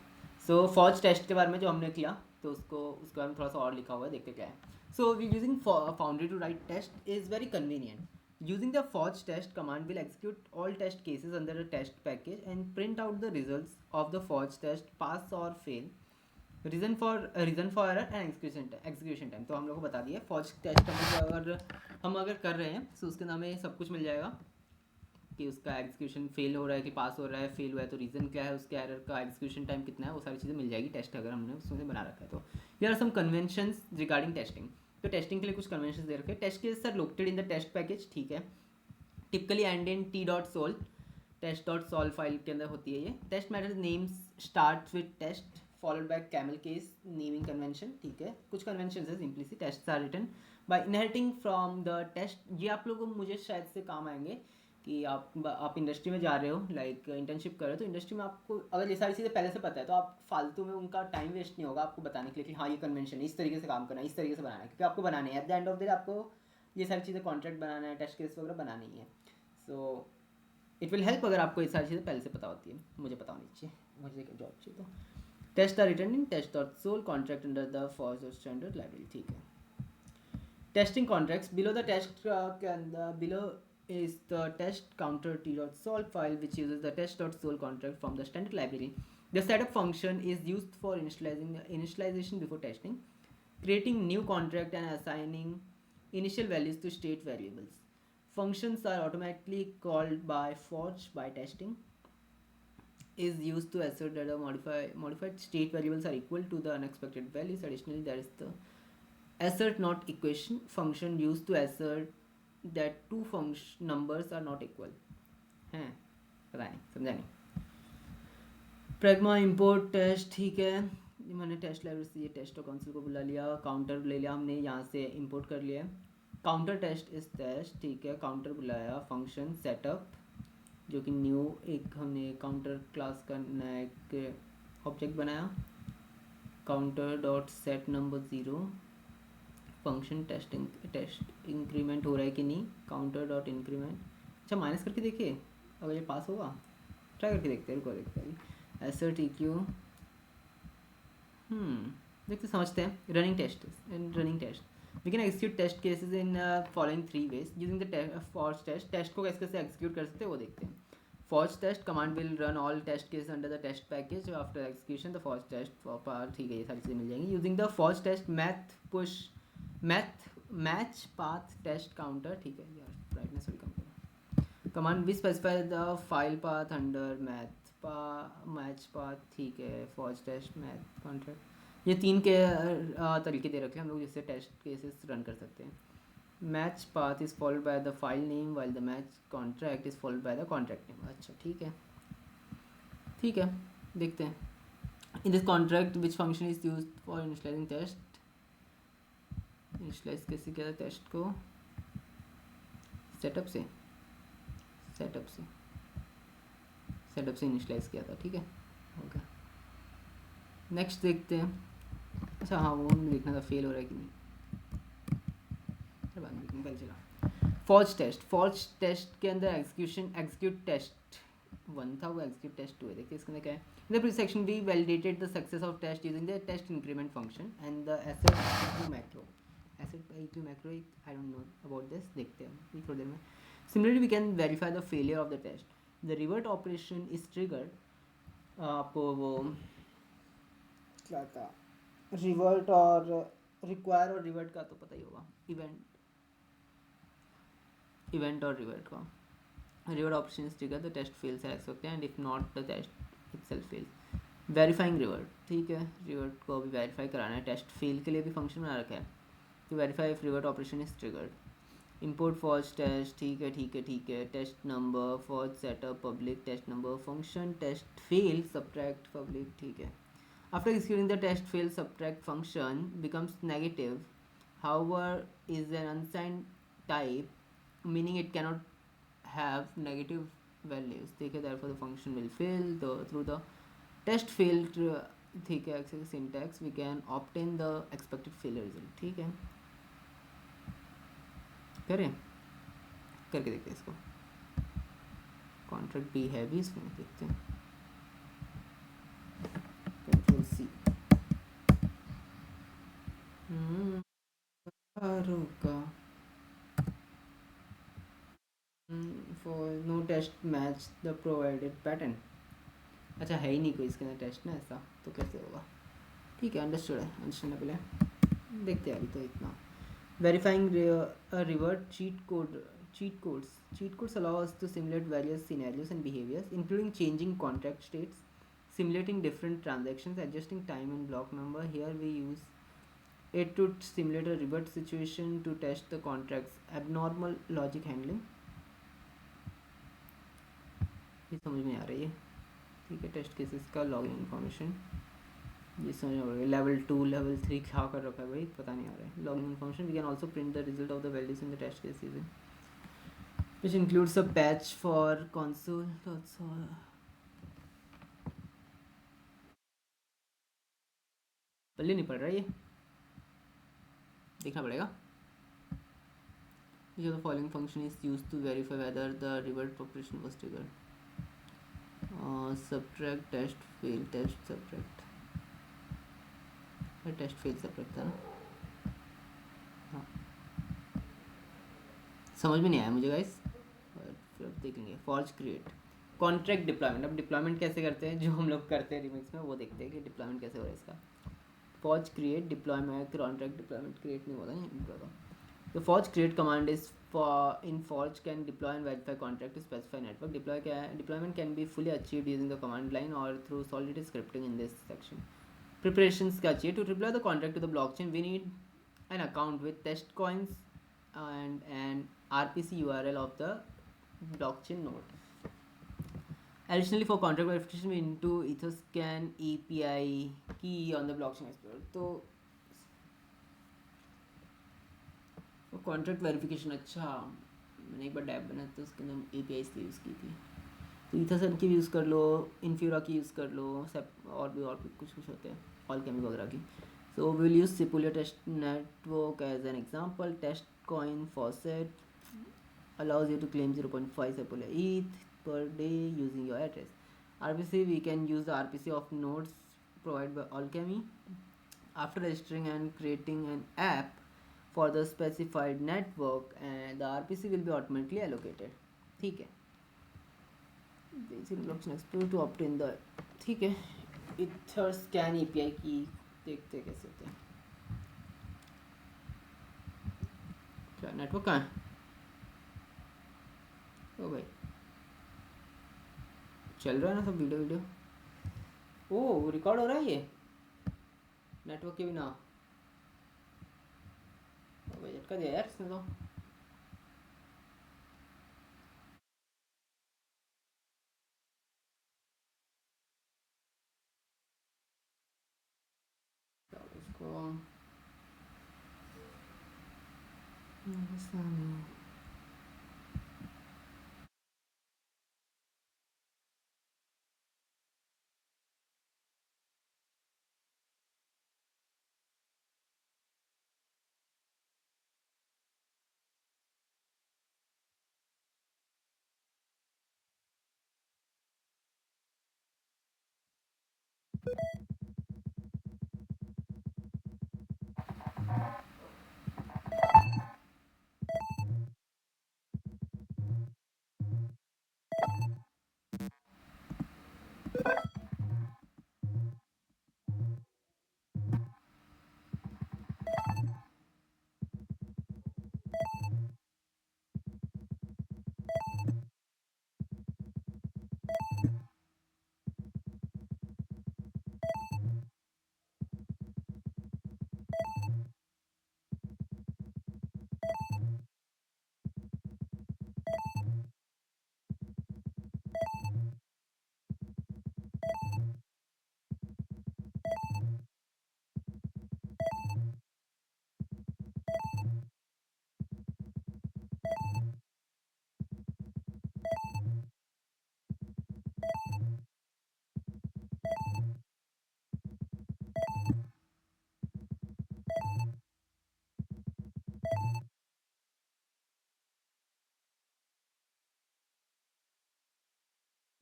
सो फॉर्ज टेस्ट के बारे में जो हमने किया तो उसके बारे में थोड़ा सा और लिखा हुआ है, देखते क्या है। So we using foundry to write test is very convenient. Using the forge test command will execute all test cases under the test package and print out the results of the forge test, pass or fail, reason for error and execution time. तो हम लोग को बता दिया forge test हम अगर कर रहे हैं तो उसके नाम में सब कुछ मिल जाएगा कि उसका एग्जीक्यूशन फेल हो रहा है कि पास हो रहा है, फेल हुआ है तो रीज़न क्या है, उसके एरर का एग्जीक्यूशन टाइम कितना है, वो सारी चीज़ें मिल जाएगी टेस्ट अगर हमने उसमें बना रखा है तो। यार सम कन्वेंशंस रिगार्डिंग टेस्टिंग, तो टेस्टिंग के लिए कुछ कन्वेंशन दे रखे हैं। Test case are located in the test package, ठीक है, typically and in t.sol, test.sol file के अंदर होती है ये। Test method names start with test followed by camel case naming convention, ठीक है, कुछ कन्वेंशन है simply see. Test are written by inheriting from the test, ये आप लोगों को मुझे शायद से काम आएंगे कि आप इंडस्ट्री में जा रहे हो, लाइक इंटर्नशिप कर रहे हो, तो इंडस्ट्री में आपको अगर ये सारी चीज़ें पहले से पता है तो आप फालतू में उनका टाइम वेस्ट नहीं होगा आपको बताने के लिए कि हाँ ये कन्वेंशन इस तरीके से काम करना है, इस तरीके से बनाना है, क्योंकि आपको बनाने हैं at the end of the day, आपको ये सारी चीज़ें कॉन्ट्रैक्ट बनाना है, टेस्ट केस वगैरह बनानी है। सो इट विल हेल्प अगर आपको ये सारी चीज़ें पहले से पता होती है, मुझे पता होनी चाहिए, मुझे जॉब चाहिए। तो test are written in test.sol contract under the forge standard library, ठीक है। Testing contracts below the test के अंदर, below is the test counter t.sol file which uses the test.sol contract from the standard library. The setup function is used for initialization before testing, creating new contract and assigning initial values to state variables. Functions are automatically called by forge by testing, is used to assert that the modified state variables are equal to the unexpected values. Additionally, there is the assert not equation function used to assert that two function numbers are not equal हैं, पता नहीं समझा नहीं। Pragma import test, ठीक है, मैंने test library से ये टेस्ट और काउंसिल को बुला लिया, काउंटर ले लिया हमने यहाँ से इंपोर्ट कर लिया, काउंटर टेस्ट इस टेस्ट, ठीक है, काउंटर बुलाया, फंक्शन सेटअप जो कि न्यू एक हमने काउंटर क्लास का नया एक ऑब्जेक्ट बनाया, counter dot set number 0, function test increment हो रहा है कि नहीं, काउंटर डॉट इंक्रीमेंट, अच्छा माइनस करके देखिए अगर ये पास होगा, ट्राई करके देखते हैं, रुको देखते हैं, ऐसे ठीक क्यों, देखते समझते हैं। Running test we can execute test cases in following 3 ways using the forge test को कैसे एग्जीक्यूट कर सकते हैं वो देखते हैं। Forge test command will run all test cases under the test package after execution the forge test, ठीक है, ये सारी चीज़ें मिल जाएंगी। Using the forge test match path test counter, ठीक है यार, ब्राइटनेस थोड़ी कम करो, कमांड भी specify the file path under match path, ठीक है, फॉर्ज टेस्ट मैथ कॉन्ट्रैक्ट, ये 3 के तरीके दे रखे हैं हम लोग जिससे टेस्ट केसेस रन कर सकते हैं। Match path is followed by the file name while the match contract is followed by the contract name, अच्छा ठीक है, देखते हैं। In this contract which function is used for initializing test, initialize कैसे किया था टेस्ट को, सेटअप से इनिशियलाइज किया था, ठीक है, ओके। नेक्स्ट देखते हैं, अच्छा हाँ वो हमने देखना था फेल हो रहा है कि नहीं, बाद में देखेंगे, पहले चला फॉर्ज टेस्ट के अंदर एग्जीक्यूट टेस्ट वन था वो एग्जीक्यूट टेस्ट टू है. देखिए इसके अंदर क्या है. In the previous section we validated the success of test using the test increment function and the asset eq macro. Asset by eq macro I don't know about this. देखते हैं हम थोड़ी देर में. Similarly we can verify the failure of the test. The revert operation is triggered. आपको वो क्या था revert और रिक्वायर और रिवर्ट का तो पता ही होगा. इवेंट और रिवर्ट का. Revert option is trigger the test fails है सकते हैं and if not the test itself fails. Verifying revert. ठीक है रिवर्ट को अभी वेरीफाई कराना है. टेस्ट फेल के लिए भी फंक्शन बना रखा है तो verify if revert operation is triggered. Import false test. ठीक है test number false setup public test number function test fail subtract public. ठीक है. After executing the test fail subtract function becomes negative, however is an unsigned type, meaning it cannot have negative values. ठीक है. Therefore the function will fail. Through the test fail ठीक है syntax we can obtain the expected failure result. ठीक है. करें करके देखते हैं इसको. कॉन्ट्रैक्ट भी है भी इसमें. देखते हैं. Control C. रुका. For no test match the provided pattern. अच्छा है ही नहीं कोई इसके अंदर टेस्ट ना ऐसा तो कैसे होगा. ठीक है अंडरस्टूड है. अंडरस्टैंडेबल है. देखते हैं अभी तो इतना. Verifying revert cheat codes allow us to simulate various scenarios and behaviors including changing contract states, simulating different transactions, adjusting time and block number. Here we use it to simulate a revert situation to test the contract's abnormal logic handling. ये समझ में आ रही है. ठीक है. Test cases का login information ये समझ में आ रही है. लेवल 2 लेवल 3 क्या कर रखा है भाई पता नहीं आ रहा है. Login information we can also print the result of the values in the test cases which includes a patch for console. पल्ले नहीं पड़ रहा ये देखना पड़ेगा. The following function is used to verify whether the revert operation was triggered. Subtract test fail test subtract. Test fail subtract था ना. हाँ समझ में नहीं आया मुझे गाइस. फिर अब देखेंगे. False create contract deployment. अब डिप्लॉयमेंट कैसे करते हैं जो हम लोग करते हैं रिमिक्स में वो देखते हैं कि डिप्लॉयमेंट कैसे हो रहा है इसका. False create deployment contract deployment create नहीं होता है. The forge create command is in forge can deploy and verify contract to specify network. Deployment can be fully achieved using the command line or through solidity scripting in this section. Preparations का चाहिए. To deploy the contract to the blockchain we need an account with test coins and an RPC URL of the blockchain node. Additionally for contract verification we need to Etherscan API key on the blockchain explorer. तो contract verification. अच्छा मैंने एक बार dab बनाया था उसके अंदर API से use की थी. तो ईथरसन की यूज़ कर लो. इन्फ्यूरा की यूज़ कर लो. और भी कुछ होते हैं ऑलकेमी वगैरह की. So will use Sepolia test network as an example. Test coin faucet allows you to claim 0.5 Sepolia ETH per day using your address. RPC we can use the RPC of nodes provided by Alchemy. After registering and creating an app for the specified network and the RPC will be automatically allocated. ठीक है. Basic blockchain explorer to obtain the. ठीक है. Etherscan API की देखते कैसे होते हैं. क्या नेटवर्क कहाँ है. ओ भाई चल रहा है ना सब वीडियो. ओ रिकॉर्ड हो रहा है ये नेटवर्क के बिना. ओ भाई झटका दिया यार इसने तो. इसको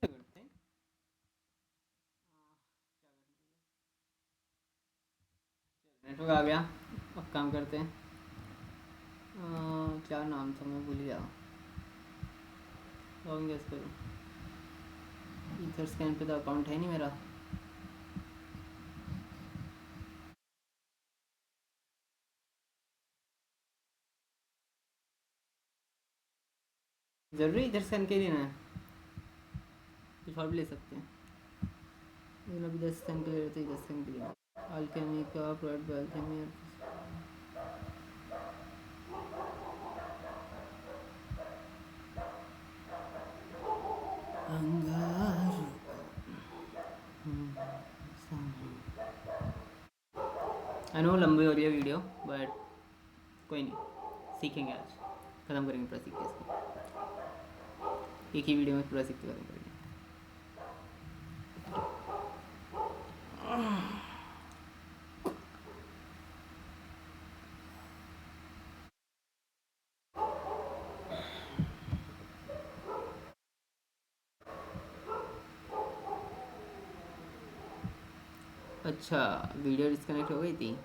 करते हैं नेटवर्क आ गया। अब काम करते हैं। क्या नाम था, मैं भूल गया। लॉगिन कैसे करूँ? ईथर स्कैन पे तो अकाउंट है नहीं मेरा। ज़रूरी इधर स्कैन के लिए ना है, कुछ और भी ले सकते हैं। लेकिन अभी 10 स्कैन के लिए रहते हैं, 10 स्कैन के लिए अल्केमी का प्रोवाइड बाय अल्केमी। अंगार आई नो लंबी हो रही है वीडियो, बट कोई नहीं, सीखेंगे आज। ख़त्म करेंगे पूरा सीख के इसको, एक ही वीडियो में पूरा सीख के ख़त्म करेंगे। अच्छा, वीडियो डिस्कनेक्ट हो गई थी।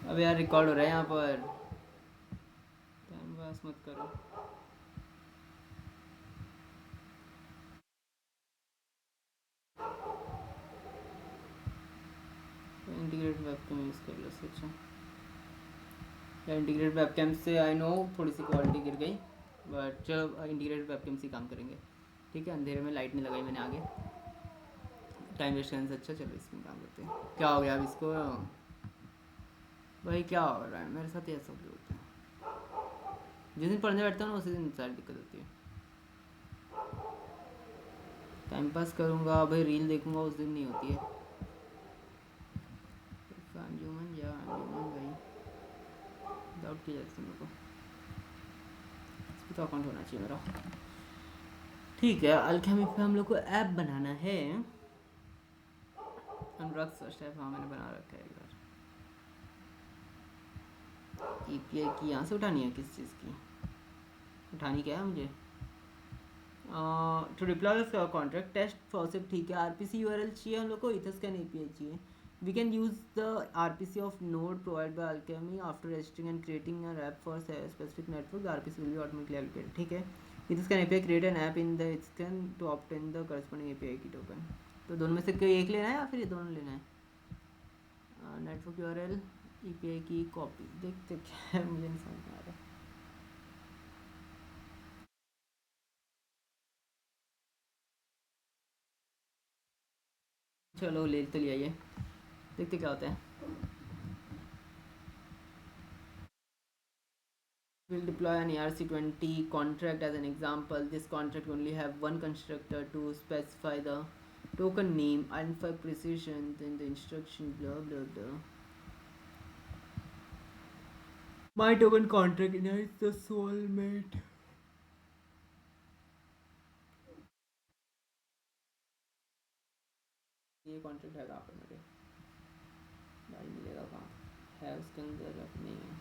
अब यार रिकॉर्ड हो रहा है यहाँ पर, टाइम पास मत करो। इंटीग्रेट वेबकैम यूज़ कर लो। अच्छा यार, इंटीग्रेट वेबकैम से आई नो थोड़ी सी क्वालिटी गिर गई, बट चलो इंटीग्रेट वेबकैम से काम करेंगे। ठीक है, अंधेरे में लाइट नहीं लगाई मैंने आगे, टाइम वेस्ट करने से अच्छा। चलो इसमें काम करते हैं। क्या हो गया अब इसको? भाई क्या हो रहा है मेरे साथ? ये सब होता है, जिस दिन पढ़ने बैठता हूँ ना उसी दिन सारी दिक्कत होती है। टाइम पास करूँगा भाई, रील देखूँगा, उस दिन नहीं होती है। अंजुमन या अंजुमन भाई डाउट किया जाता है मेरे को, इस पर तो अकाउंट होना चाहिए मेरा। ठीक है, अल्केमी पे हम लोग को ऐप बनाना है। अनुराग फर्स्ट ऐप, हाँ मैंने बना रखा है एक बार। API की यहाँ से उठानी है? किस चीज़ की उठानी? क्या है मुझे? To deploy contract test faucet, ठीक है। RPC URL चाहिए हम लोग को, इथरस्कैन API चाहिए। We can use the RPC of node provided by Alchemy after registering and creating an app for specific network. The RPC will be automatically allocated, ठीक है। Etherscan API create an app in the Etherscan to obtain the corresponding API key token. तो दोनों में से कोई एक लेना है या फिर ये दोनों लेना है? नेटवर्क यूआरएल API की कॉपी देखते क्या है, मुझे नहीं समझ में आ रहा। चलो ले तो लिया, ये देखते क्या होता है। We'll deploy an ERC20 contract as an example. This contract only have one constructor to specify the token name, identify precision, then the instruction, blah blah blah. My token contract inherits the soulmate. ये contract है कहाँ पर मेरे भाई, मिलेगा कहाँ है? उसके अंदर नहीं है।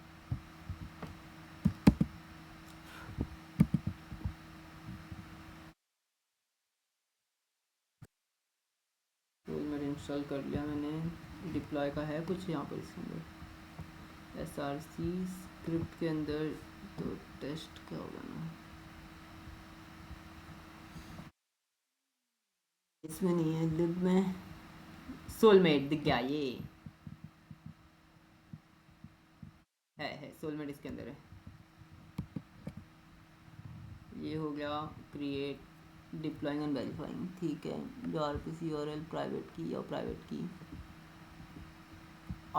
सोलमेट इंस्टॉल कर लिया मैंने, डिप्लॉय का है कुछ यहाँ पर इसके अंदर SRC स्क्रिप्ट के अंदर, तो टेस्ट क्या होगा ना, इसमें नहीं है, लिब में सोलमेट दिख गया, ये है सोलमेट इसके अंदर है। ये हो गया क्रिएट डिप्लॉइंग एंड वेरीफाइंग, ठीक है। RPC URL प्राइवेट की और प्राइवेट की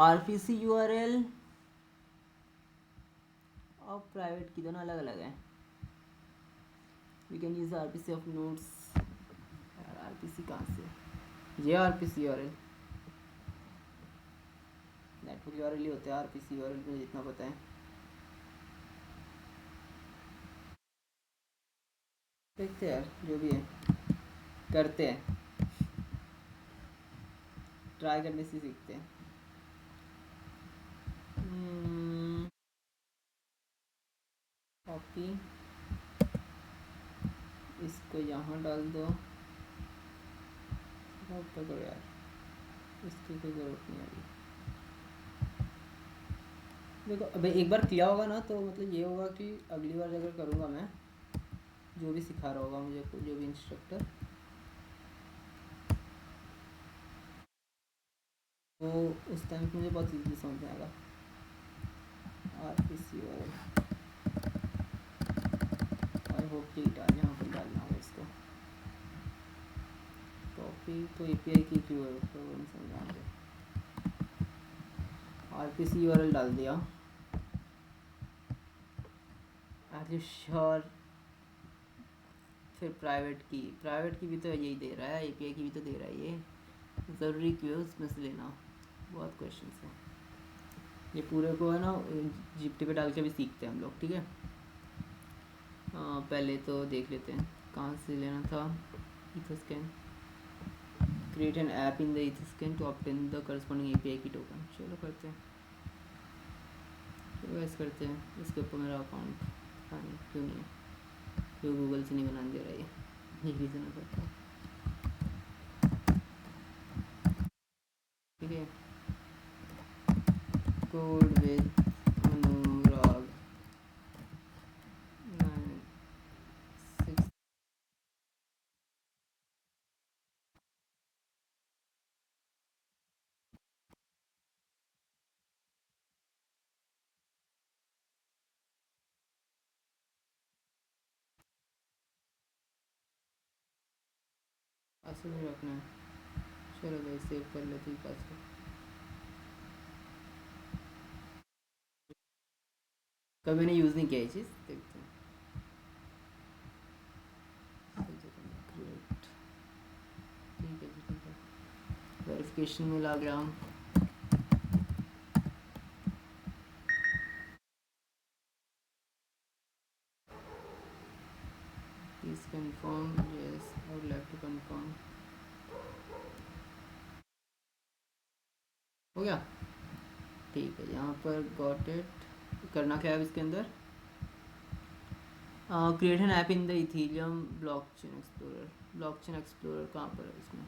RPC URL और प्राइवेट की दोनों अलग अलग है। We can use RPC of nodes. RPC कहाँ से? ये RPC URL नेटवर्क URL ही होते हैं। RPC URL मुझे जितना पता है, देखते हैं यार, जो भी है करते हैं, ट्राई करने से सीखते हैं। कॉपी, इसको यहाँ डाल दो, ऊपर करो यार, इसकी कोई ज़रूरत नहीं है। देखो अबे एक बार किया होगा ना, तो मतलब ये होगा कि अगली बार अगर करूँगा मैं, जो भी सिखा रहा होगा मुझे, जो भी इंस्ट्रक्टर, तो उस टाइम मुझे बहुत ईजी समझ में आएगा। RPC आई होप कि यहाँ पर डालना होगा इसको। कॉपी तो API की क्यों है, तो वो नहीं समझ आ रहा। RPC URL डाल दिया। Are you sure? फिर प्राइवेट की भी तो यही दे रहा है, API की भी तो दे रहा है। ये ज़रूरी क्यों है उसमें से लेना? बहुत क्वेश्चन है। ये पूरे को है ना GPT पे डाल के भी सीखते हैं हम लोग, ठीक है। पहले तो देख लेते हैं कहाँ से लेना था। Etherscan create an app in the Etherscan to obtain the corresponding API की टोकन। चलो करते हैं, चलो ऐसे करते हैं। इसके ऊपर मेरा अकाउंट नहीं, क्यों नहीं है, क्यों गूगल से नहीं बनाने दे रहा है, ये रीज़न हो सकता है, ठीक है। Code with Anurag 96। पासवर्ड रखना है, चलो भाई सेव कर लेते हैं पासवर्ड। कभी मैंने यूज़ नहीं किया ये चीज़, देखते हैं। ग्रेट, ठीक है जी, ठीक है। वेरिफिकेशन में ला गया हम। Please confirm, yes I would like to confirm. हो गया, ठीक है। यहाँ पर गॉट इट, करना क्या है इसके अंदर? Create an app in the Ethereum blockchain explorer. Blockchain explorer कहाँ पर है इसमें?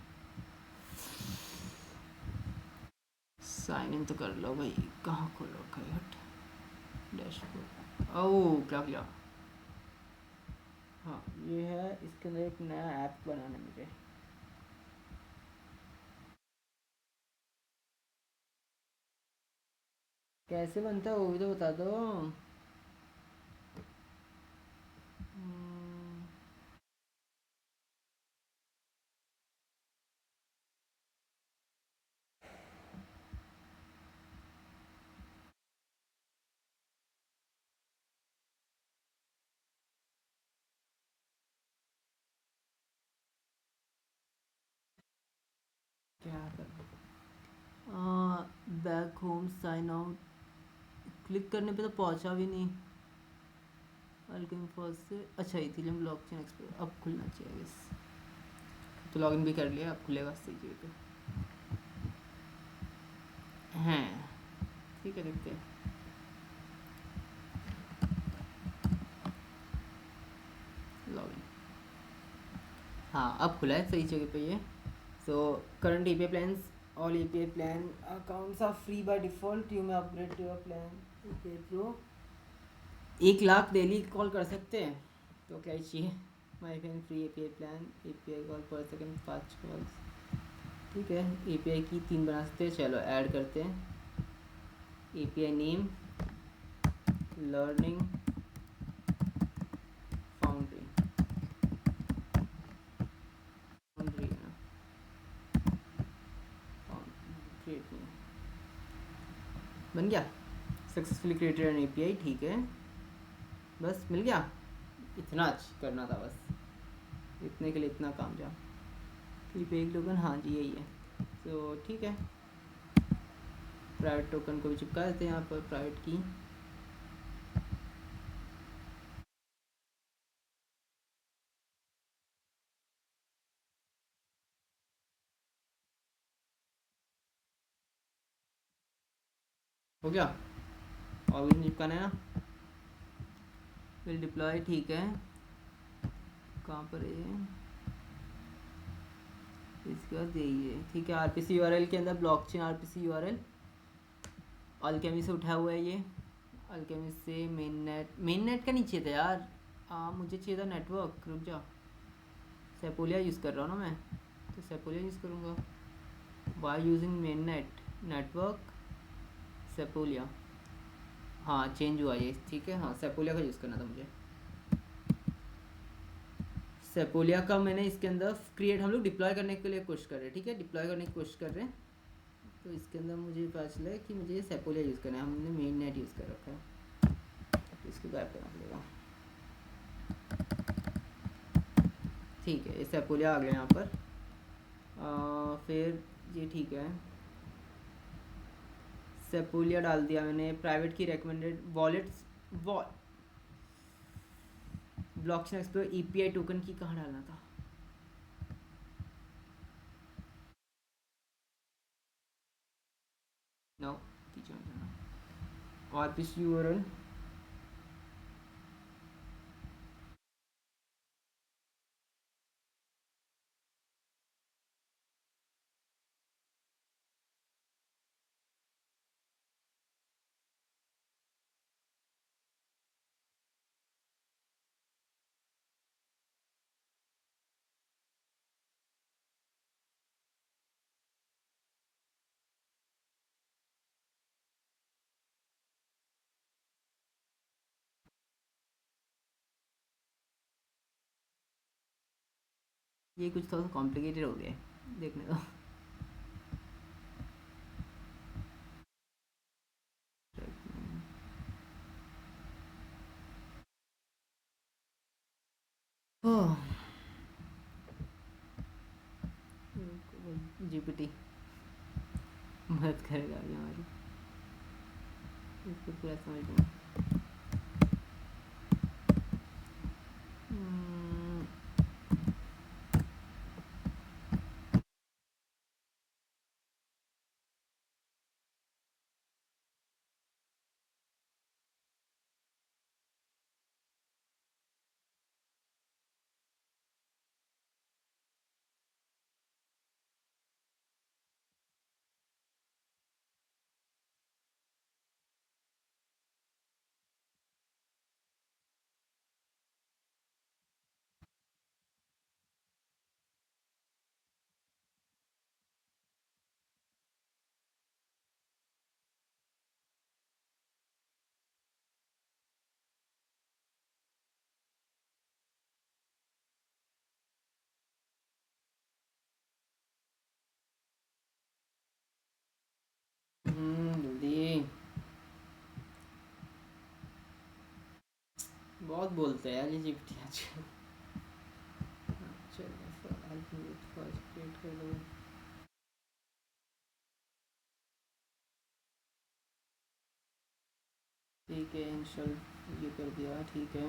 साइन इन तो कर लो भाई, कहाँ खोल रखा है? हट, डैशबोर्ड। ओह क्या किया, हाँ ये है, इसके अंदर एक नया ऐप बनाना है मुझे। कैसे बनता है वो भी तो बता दो। हम्म, क्या करना। Back home sign out, click करने पे तो पहुंचा भी नहीं। अल्केमी फर्स्ट से, अच्छा इथीलियम ब्लॉकचेन एक्सप्लोर अब खुलना चाहिए इस। तो लॉगिन भी कर लिया, अब खुलेगा सही जगह पे। हैं, ठीक है देखते हैं। लॉगिन, हाँ अब खुला है सही जगह पे ये। So current API plans, all API plan accounts are free by default, you may upgrade to your plan API pro. 1 lakh daily call कर सकते हैं, तो क्या ही चाहिए। My fan free API plan, API call per second 5 calls. ठीक है, API की 3 बना सकते हैं, चलो ऐड करते हैं। API name learning foundry, foundry ना, क्रिएट नहीं, बन गया। सक्सेसफुली क्रिएटेड एन एपीआई, ठीक है बस मिल गया। इतना करना था बस, इतने के लिए इतना काम जा। एपीआई टोकन, हाँ जी यही है। तो ठीक है, प्राइवेट टोकन को भी चिपका देते हैं यहाँ पर, प्राइवेट की। हो गया, और भी चिपकाना है ना। फिर डिप्लॉय, ठीक है कहाँ पर है ये, इसके बाद यही है ठीक है। आरपीसी यूआरएल के अंदर ब्लॉकचेन आरपीसी यूआरएल अल्केमी से उठा हुआ है ये। अल्केमी से मेन नेट का नहीं चाहिए था यार। मुझे चाहिए था नेटवर्क, रुक जा। सेपोलिया यूज़ कर रहा हूँ ना मैं, तो सेपोलिया यूज़ करूँगा। Why using main net, network Sepolia. हाँ चेंज हुआ ये, ठीक है। हाँ सेपोलिया का यूज़ करना था मुझे। सेपोलिया का मैंने इसके अंदर क्रिएट, हम लोग डिप्लॉय करने के लिए कोशिश कर रहे हैं, ठीक है डिप्लॉय करने की कोशिश कर रहे हैं। तो इसके अंदर मुझे पता चला है कि मुझे सेपोलिया यूज़ करना है, हमने मेन नेट यूज़ कर रखा है, तो इसको गायब करना पड़ेगा। ठीक है, ये सेपोलिया आ गया यहाँ पर। फिर ये ठीक है, सेपोलिया डाल दिया मैंने। प्राइवेट की recommended wallets, blockchain explore API token की कहाँ डालना था। नो, पीछे में जाना। आरपीसी यूआरएल, ये कुछ थोड़ा कॉम्प्लिकेटेड हो गया है, देखने दो। ओह, जीपीटी मदद करेगा अभी हमारी, इसको पूरा समझ लूँगा। हम्म, बहुत बोलते हैं यार ये जीपीटी आजकल। चलो फर्स्ट क्रिएट कर दो। ठीक है इंस्टॉल ये कर दिया, ठीक है।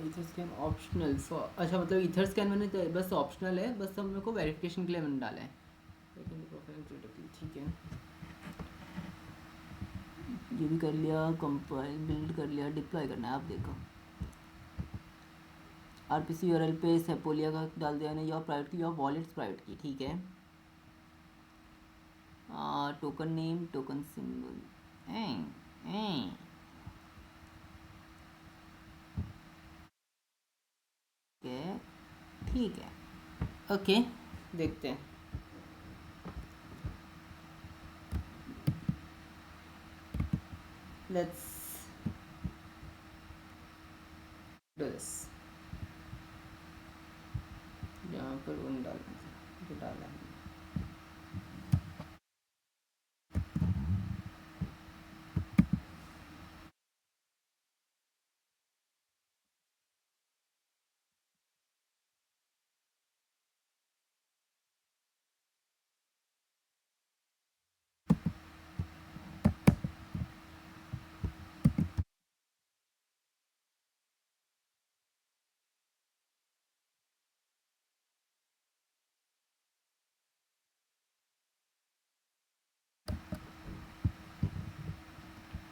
ईथर स्कैन ऑप्शनल फॉर, अच्छा मतलब ईथर स्कैन मैंने बस ऑप्शनल है, बस हम मेरे को वेरिफिकेशन के लिए मैंने डाला है, लेकिन प्रोफाइल क्रिटिकल ठीक है। ये भी कर लिया, कंपाइल बिल्ड कर लिया, डिप्लॉय करना है, आप देखो। आरपीसी यूआरएल पे सेपोलिया का डाल दिया मैंने, योर प्राइवेट की, योर वॉलेट्स प्राइवेट की, ठीक है। टोकन नेम, टोकन सिंबल, ठीक है, ओके देखते हैं। Let's do this. यहाँ पर वन डालना जो डाला है।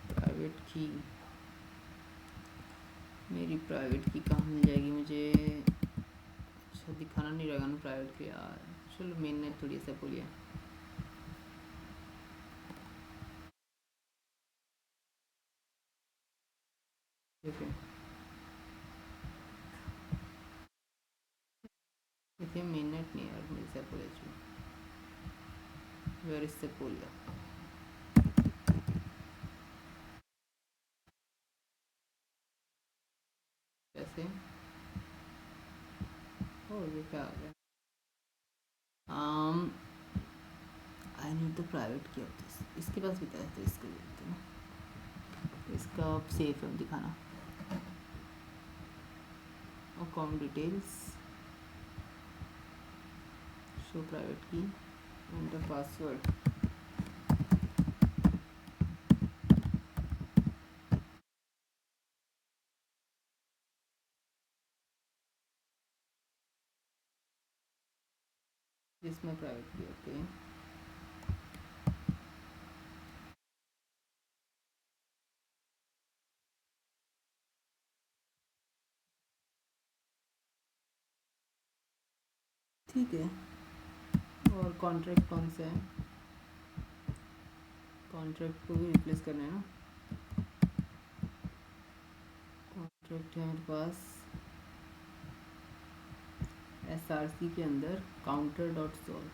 प्राइवेट की, मेरी प्राइवेट की कहाँ मिल जाएगी मुझे? अच्छा दिखाना नहीं रहेगा ना प्राइवेट की यार। चलो मेन ने थोड़ी सा बोलिए। देखिए देखिए मेन नेट नहीं यार मेरे से बोले जो वेर इससे बोलिए कैसे। ओ ये क्या आ गया? आई नीड द प्राइवेट की ऑफ दिस, इसके पास बताया तो इसको देखते हैं। इसका सेफ है दिखाना। अकाउंट डिटेल्स, शो प्राइवेट की, एंटर पासवर्ड। इसमें प्राइवेट की ओके। ठीक है, और कॉन्ट्रैक्ट कौन सा है? कॉन्ट्रैक्ट को भी रिप्लेस करना है ना। कॉन्ट्रैक्ट है मेरे पास SRC के अंदर counter dot solve.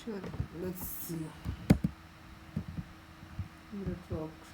Sure, let's see if it works.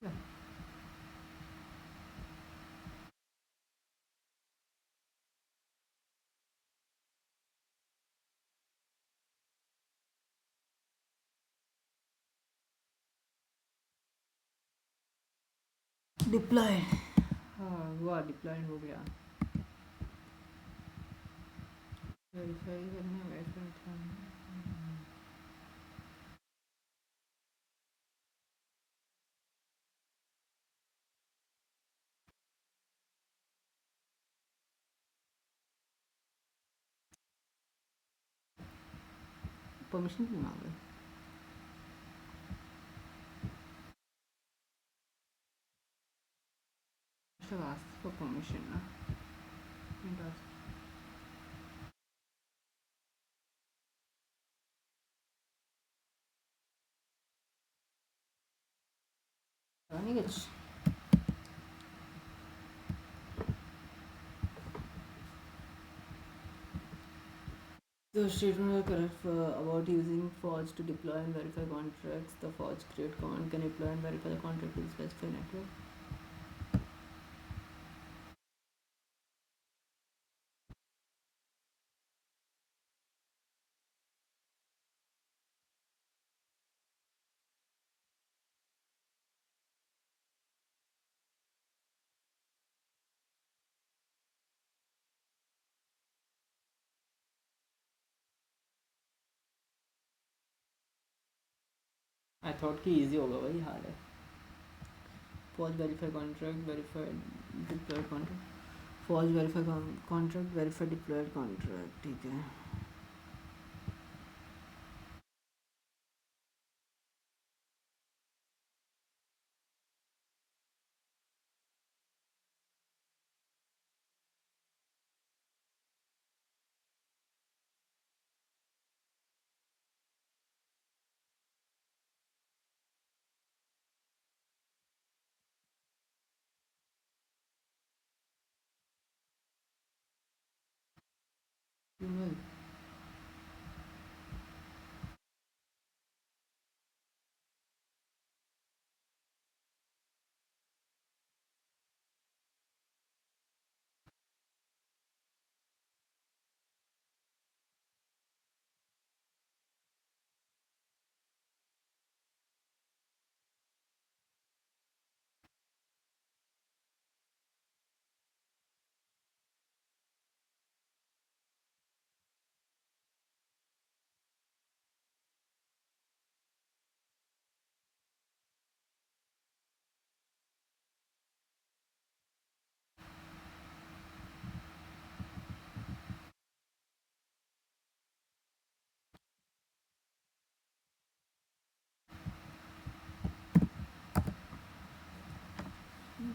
Yeah. Deploy हाँ हुआ डिप्लॉय हो गया वेरीफाई करना वेरीफाई था परमिशन क्यों मांगे should ask for permission ना Don't ask. नहीं कुछ The statement are correct about using Forge to deploy and verify contracts. The Forge create command can deploy and verify the contract with specified network. I thought कि easy होगा वही हाल है Forge verify contract verify deployed contract Forge verify contract verify deployed contract ठीक है email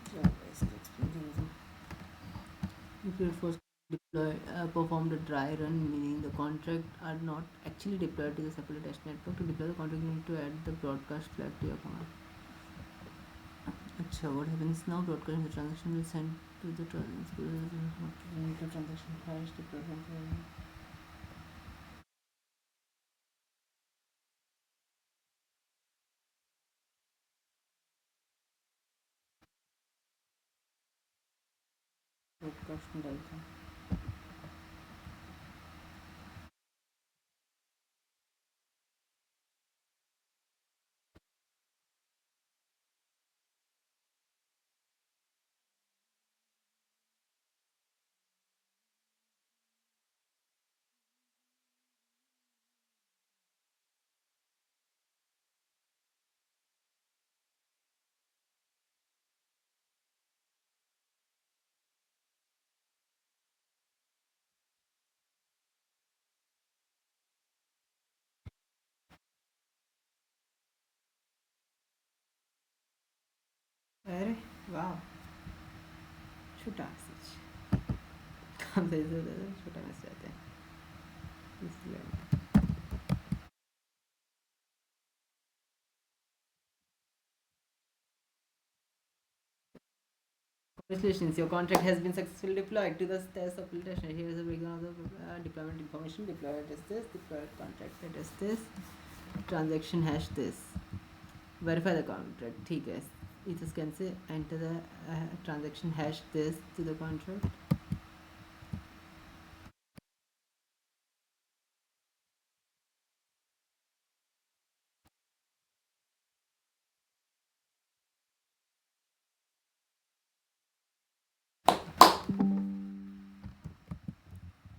क्या होगा इसका explain If your first performed a dry run, meaning the contract are not actually deployed to the separate test network. To deploy the contract, you need to add the broadcast flag to your command. अच्छा, what happens now? Broadcast the transaction will send to the transaction hash deployment. तो प्रश्न डालता हूँ। अरे वाह, छोटा message. कहाँ से छोटा मैसेज आते हैं इसलिए। Congratulations, your contract has been successfully deployed to the test application. Here is a breakdown of the deployment information. Deployed is this, deployed contract is this, transaction hash this. Verify the contract. ठीक है, इस scan से enter the transaction hash this to the contract.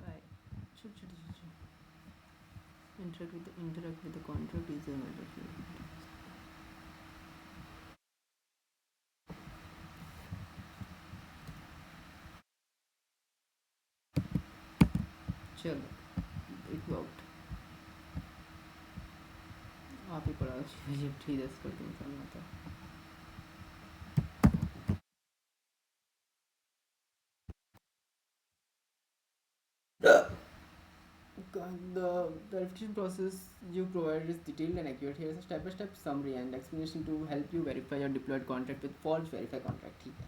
Right. Interact with the contract is another field. चलो, it worked. आप ही पढ़ाओ, मुझे 3-10 कर दूँ करना था. The verification process you provide is detailed and accurate. Here is a step-by-step summary and explanation to help you verify your deployed contract with false verify contract. ठीक है.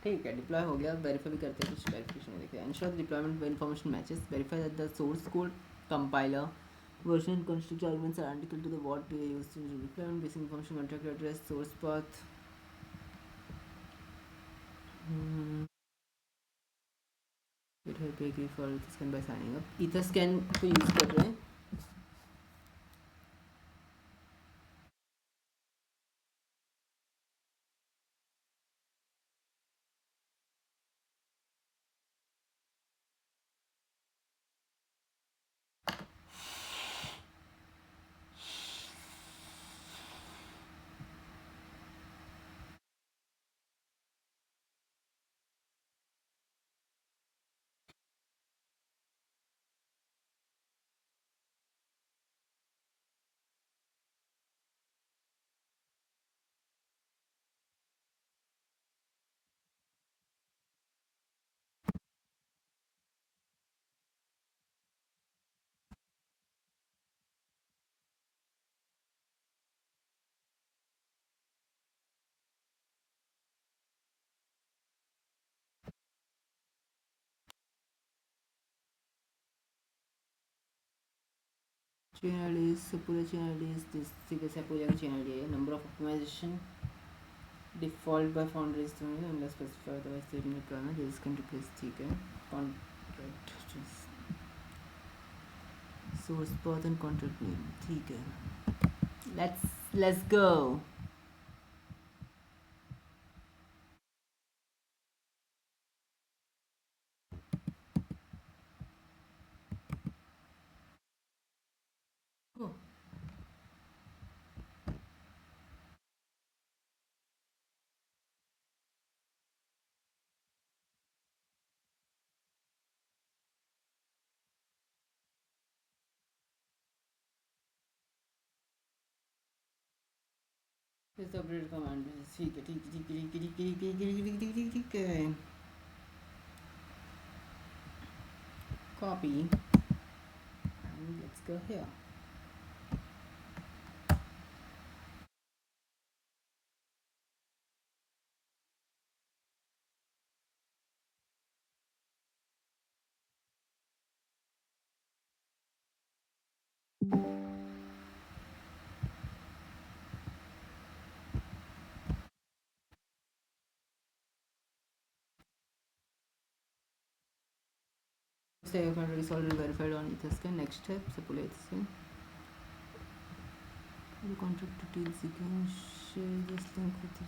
ठीक है, डिप्लॉय हो गया. वेरीफाई भी करते हैं, कुछ वेरिफिकेशन देखते हैं. Ensure the deployment information matches. Verify that the source code, compiler, version, construct arguments are identical to the what we used in the deployment. Basic information, contract address, source path. It help you agree for Etherscan by signing up. Etherscan को use कर रहे हैं. chain IDs, पूरे chain IDs, this सीधे से पूरे chain ID है. Number of optimization default by foundry is unless specified otherwise statement requirement. This can replace. ठीक है. Contract source path and contract name. ठीक है. Let's go. Oh. This upgrade command. ठीक है, ठीक है, ठीक है, ठीक है, ठीक है, ठीक है, ठीक है, ठीक है. Copy and let's go here. Say your country is already verified on Etherscan. Next step, supply Etherscan. The contract details you can share this link with the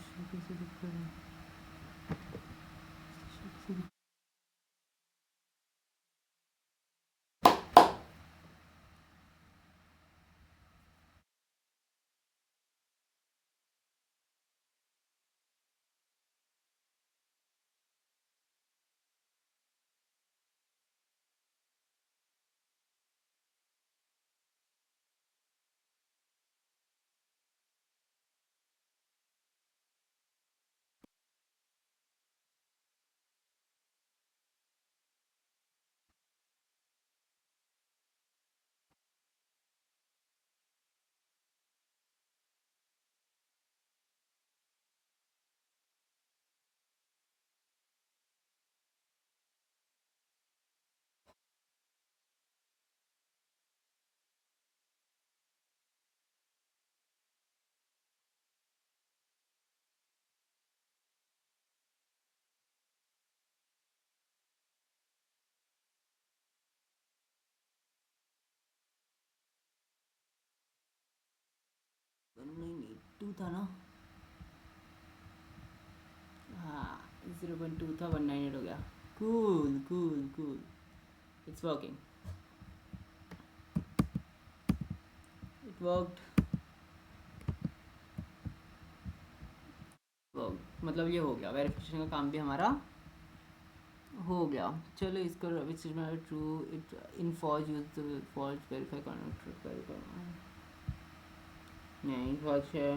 नहीं 2 था ना, हाँ 0.2 था, 198 हो गया. Cool, cool, cool. It's working. It worked. Worked. मतलब ये हो गया, वेरिफिकेशन का काम भी हमारा हो गया. चलो इसको which is not true it in false use false verify करना नहीं फॉल्स है.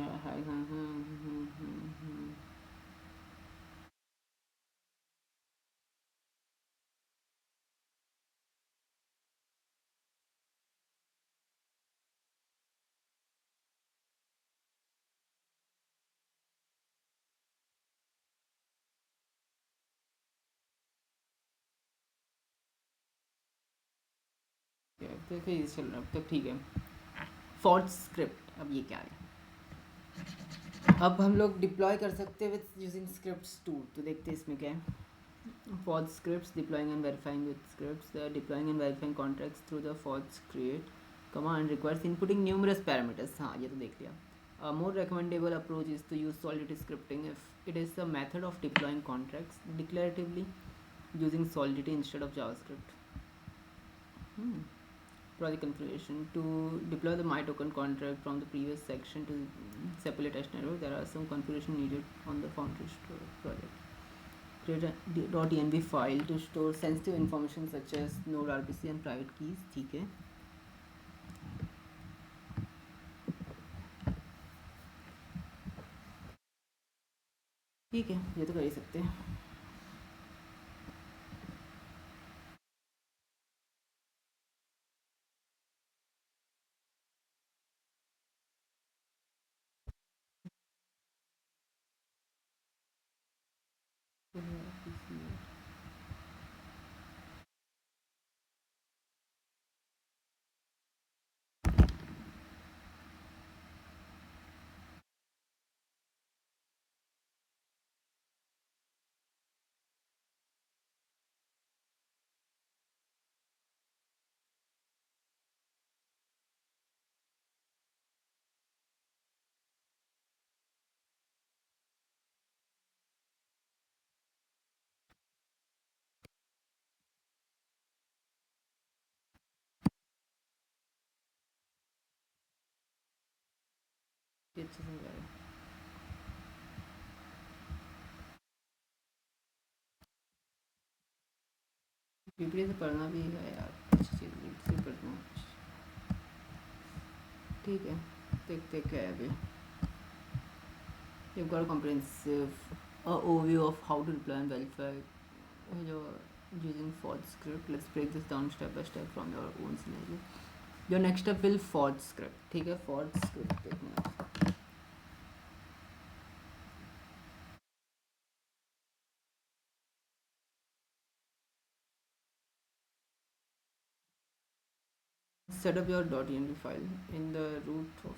देखिए ये चल रहा है अब तक, ठीक है. फॉल्ट स्क्रिप्ट, अब ये क्या है. अब हम लोग डिप्लॉय कर सकते हैं विथ यूजिंग स्क्रिप्ट्स टूल. तो देखते हैं इसमें क्या है. For scripts, deploying and verifying with scripts, the deploying and verifying contracts through the force create command requires inputting numerous parameters. हाँ ये तो देख लिया. A more recommendable approach is to use Solidity scripting if it is a method of deploying contracts declaratively using Solidity instead of JavaScript. Project configuration. To deploy the MyToken contract from the previous section to separate test network, there are some configuration needed on the Foundry project. Create a .env file to store sensitive information such as node RPC and private keys. ठीक है. ठीक है, ये तो कर ही सकते हैं. अच्छे से हो जाएगा. पीपीटी से पढ़ना भी है यार, अच्छी चीज़ से पढ़ना. ठीक है, देखते क्या है अभी. You've got a comprehensive overview of how to deploy and verify your using Forge script. Let's break this down step by step from your own scenario. Your next step will Forge script. ठीक है, Forge script देखना है. set up your .env file in the root of.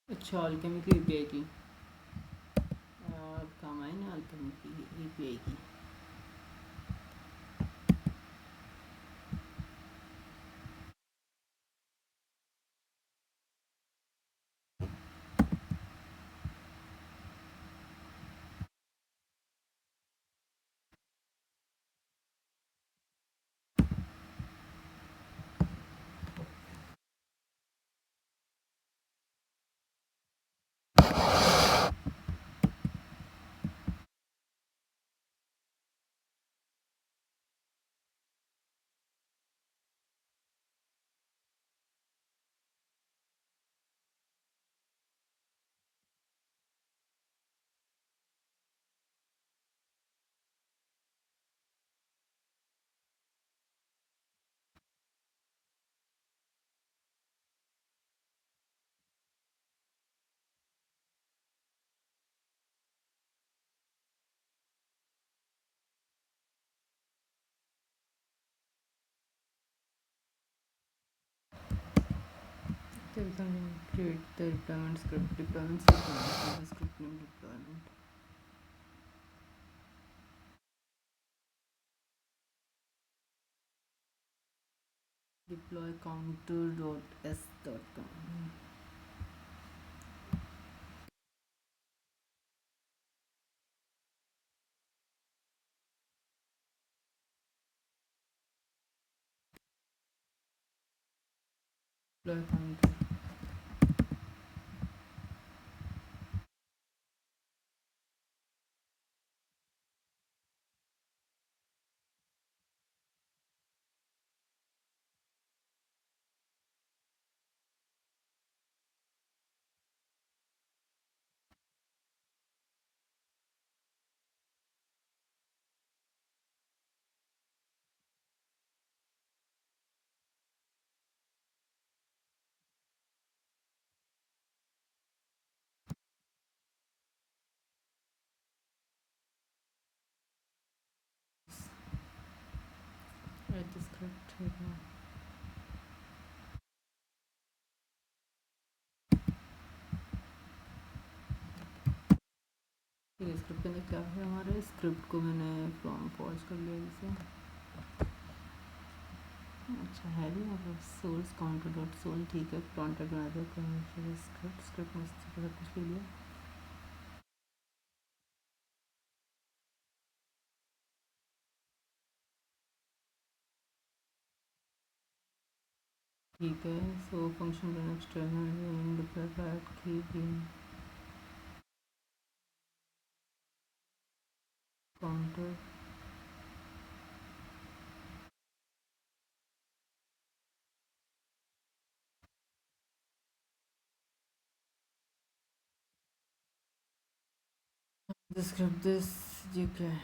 अच्छा Alchemy की API की काम आए ना अल्केमी की एपीआई की So we can create the deployment script. Deployment script, the script name deployment. Deploy counter.s.com. Deploy counter. Write the script here. ठीक है स्क्रिप्ट के अंदर क्या है हमारे स्क्रिप्ट को मैंने फ्रॉम पॉज कर लिया जैसे अच्छा है भी मतलब सोर्स काउंटर डॉट सोल ठीक है कॉन्टेक्ट बना दिया कमर्शियल स्क्रिप्ट स्क्रिप्ट में सब कुछ ले लिया ठीक है so function run external deploy private की काउंटर describe this ये क्या है?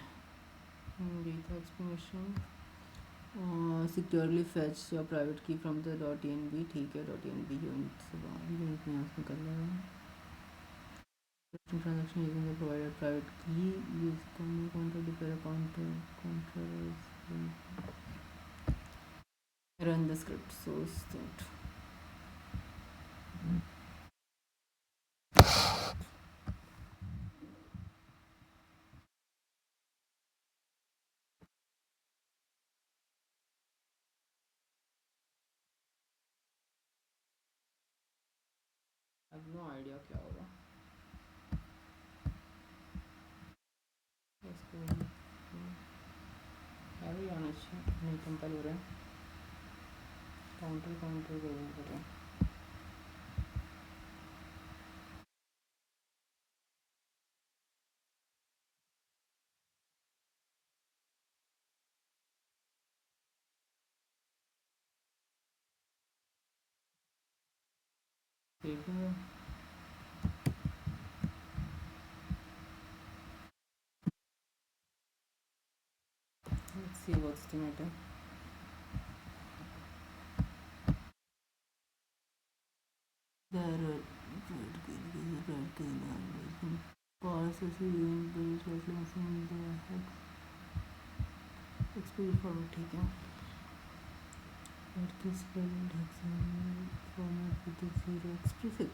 Read the explanation. Securely fetch your private key from the .env. ठीक है, .env यूनिट से बाहर यूनिट में यहाँ से कर लेगा. Transaction using the provided private key. Use common counter to pair a counter. Run the script. So start. I have no idea क्या होगा. इसको अभी आना चाहिए. नहीं कंपाइल हो रहा है. काउंटर करना पड़ेगा. देखूँगा. Let's see what's the matter. ठीक है. Format with the 0x prefix.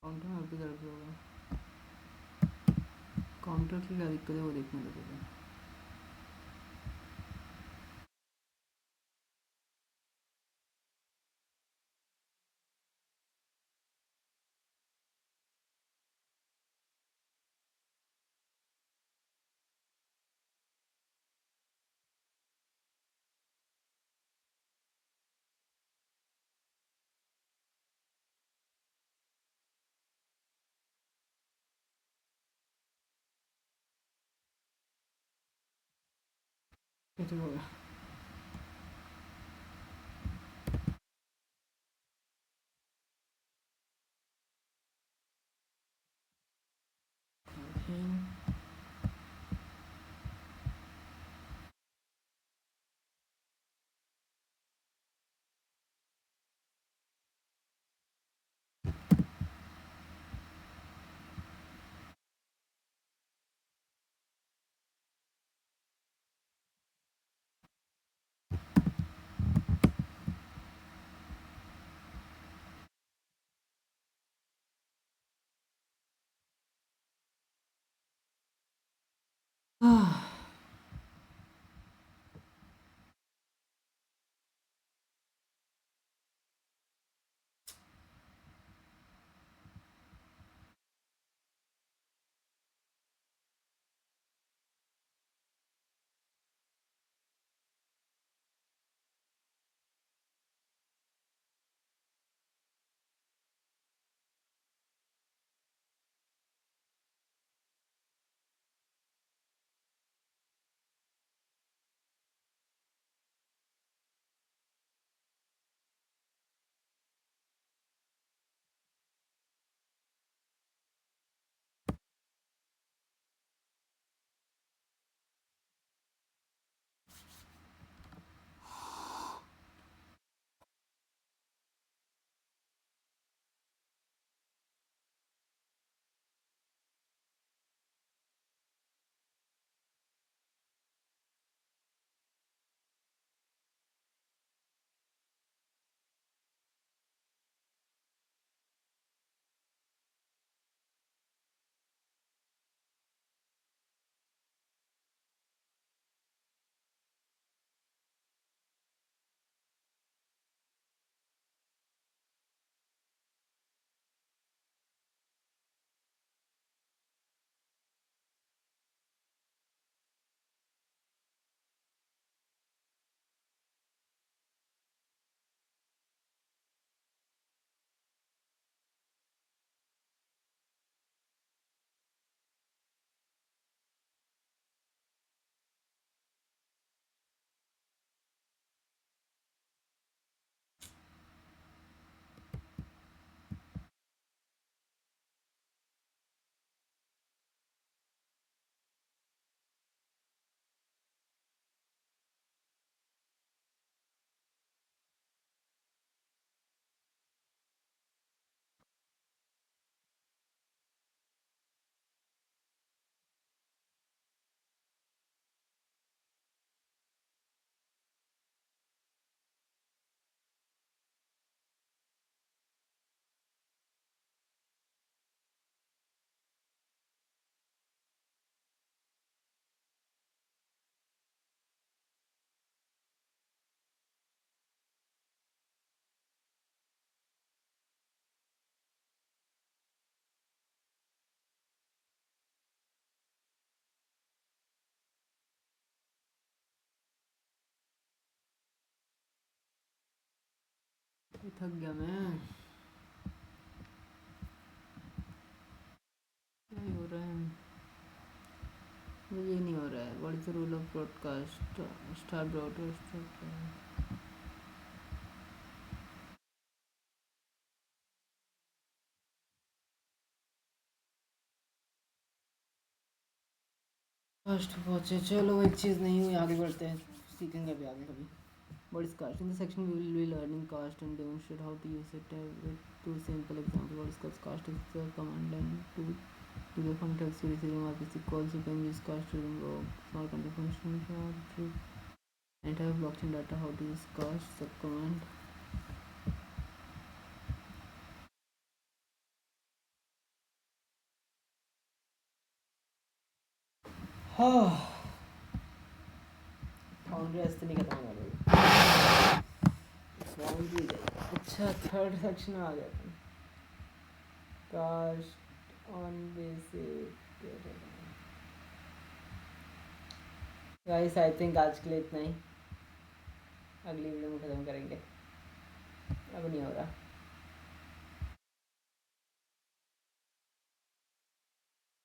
Counter में भी दर्द होगा. काउंटर की क्या दिक्कत है वो देखने लगेगा. ये तो होगा. थक गया मैं। क्या ही हो रहा है, मुझे ये नहीं हो रहा है। What is the rule of broadcast, start broadcast. First पहुँचे, चलो एक चीज़ नहीं हुई, आगे बढ़ते हैं, सीखेंगे अभी आगे कभी। What is cast? In the section we will be learning cast and demonstrate how to use it with two simple examples. What is cast? Cast is the command line to the from text to receiving RPC calls. You can use cast to invoke small control function for and have blockchain data. How to use cast sub command. Foundry ऐसे नहीं खत्म हो रही। Foundry अच्छा third section में आ गया। Cast on basic. Guys I think आज के लिए इतना ही, अगली वीडियो में ख़त्म करेंगे, अब नहीं हो रहा,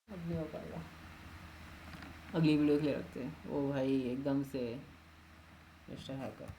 अब नहीं हो पाएगा, अगली वीडियो के लिए रखते हैं। ओ भाई एकदम से मिस्टर हैकर।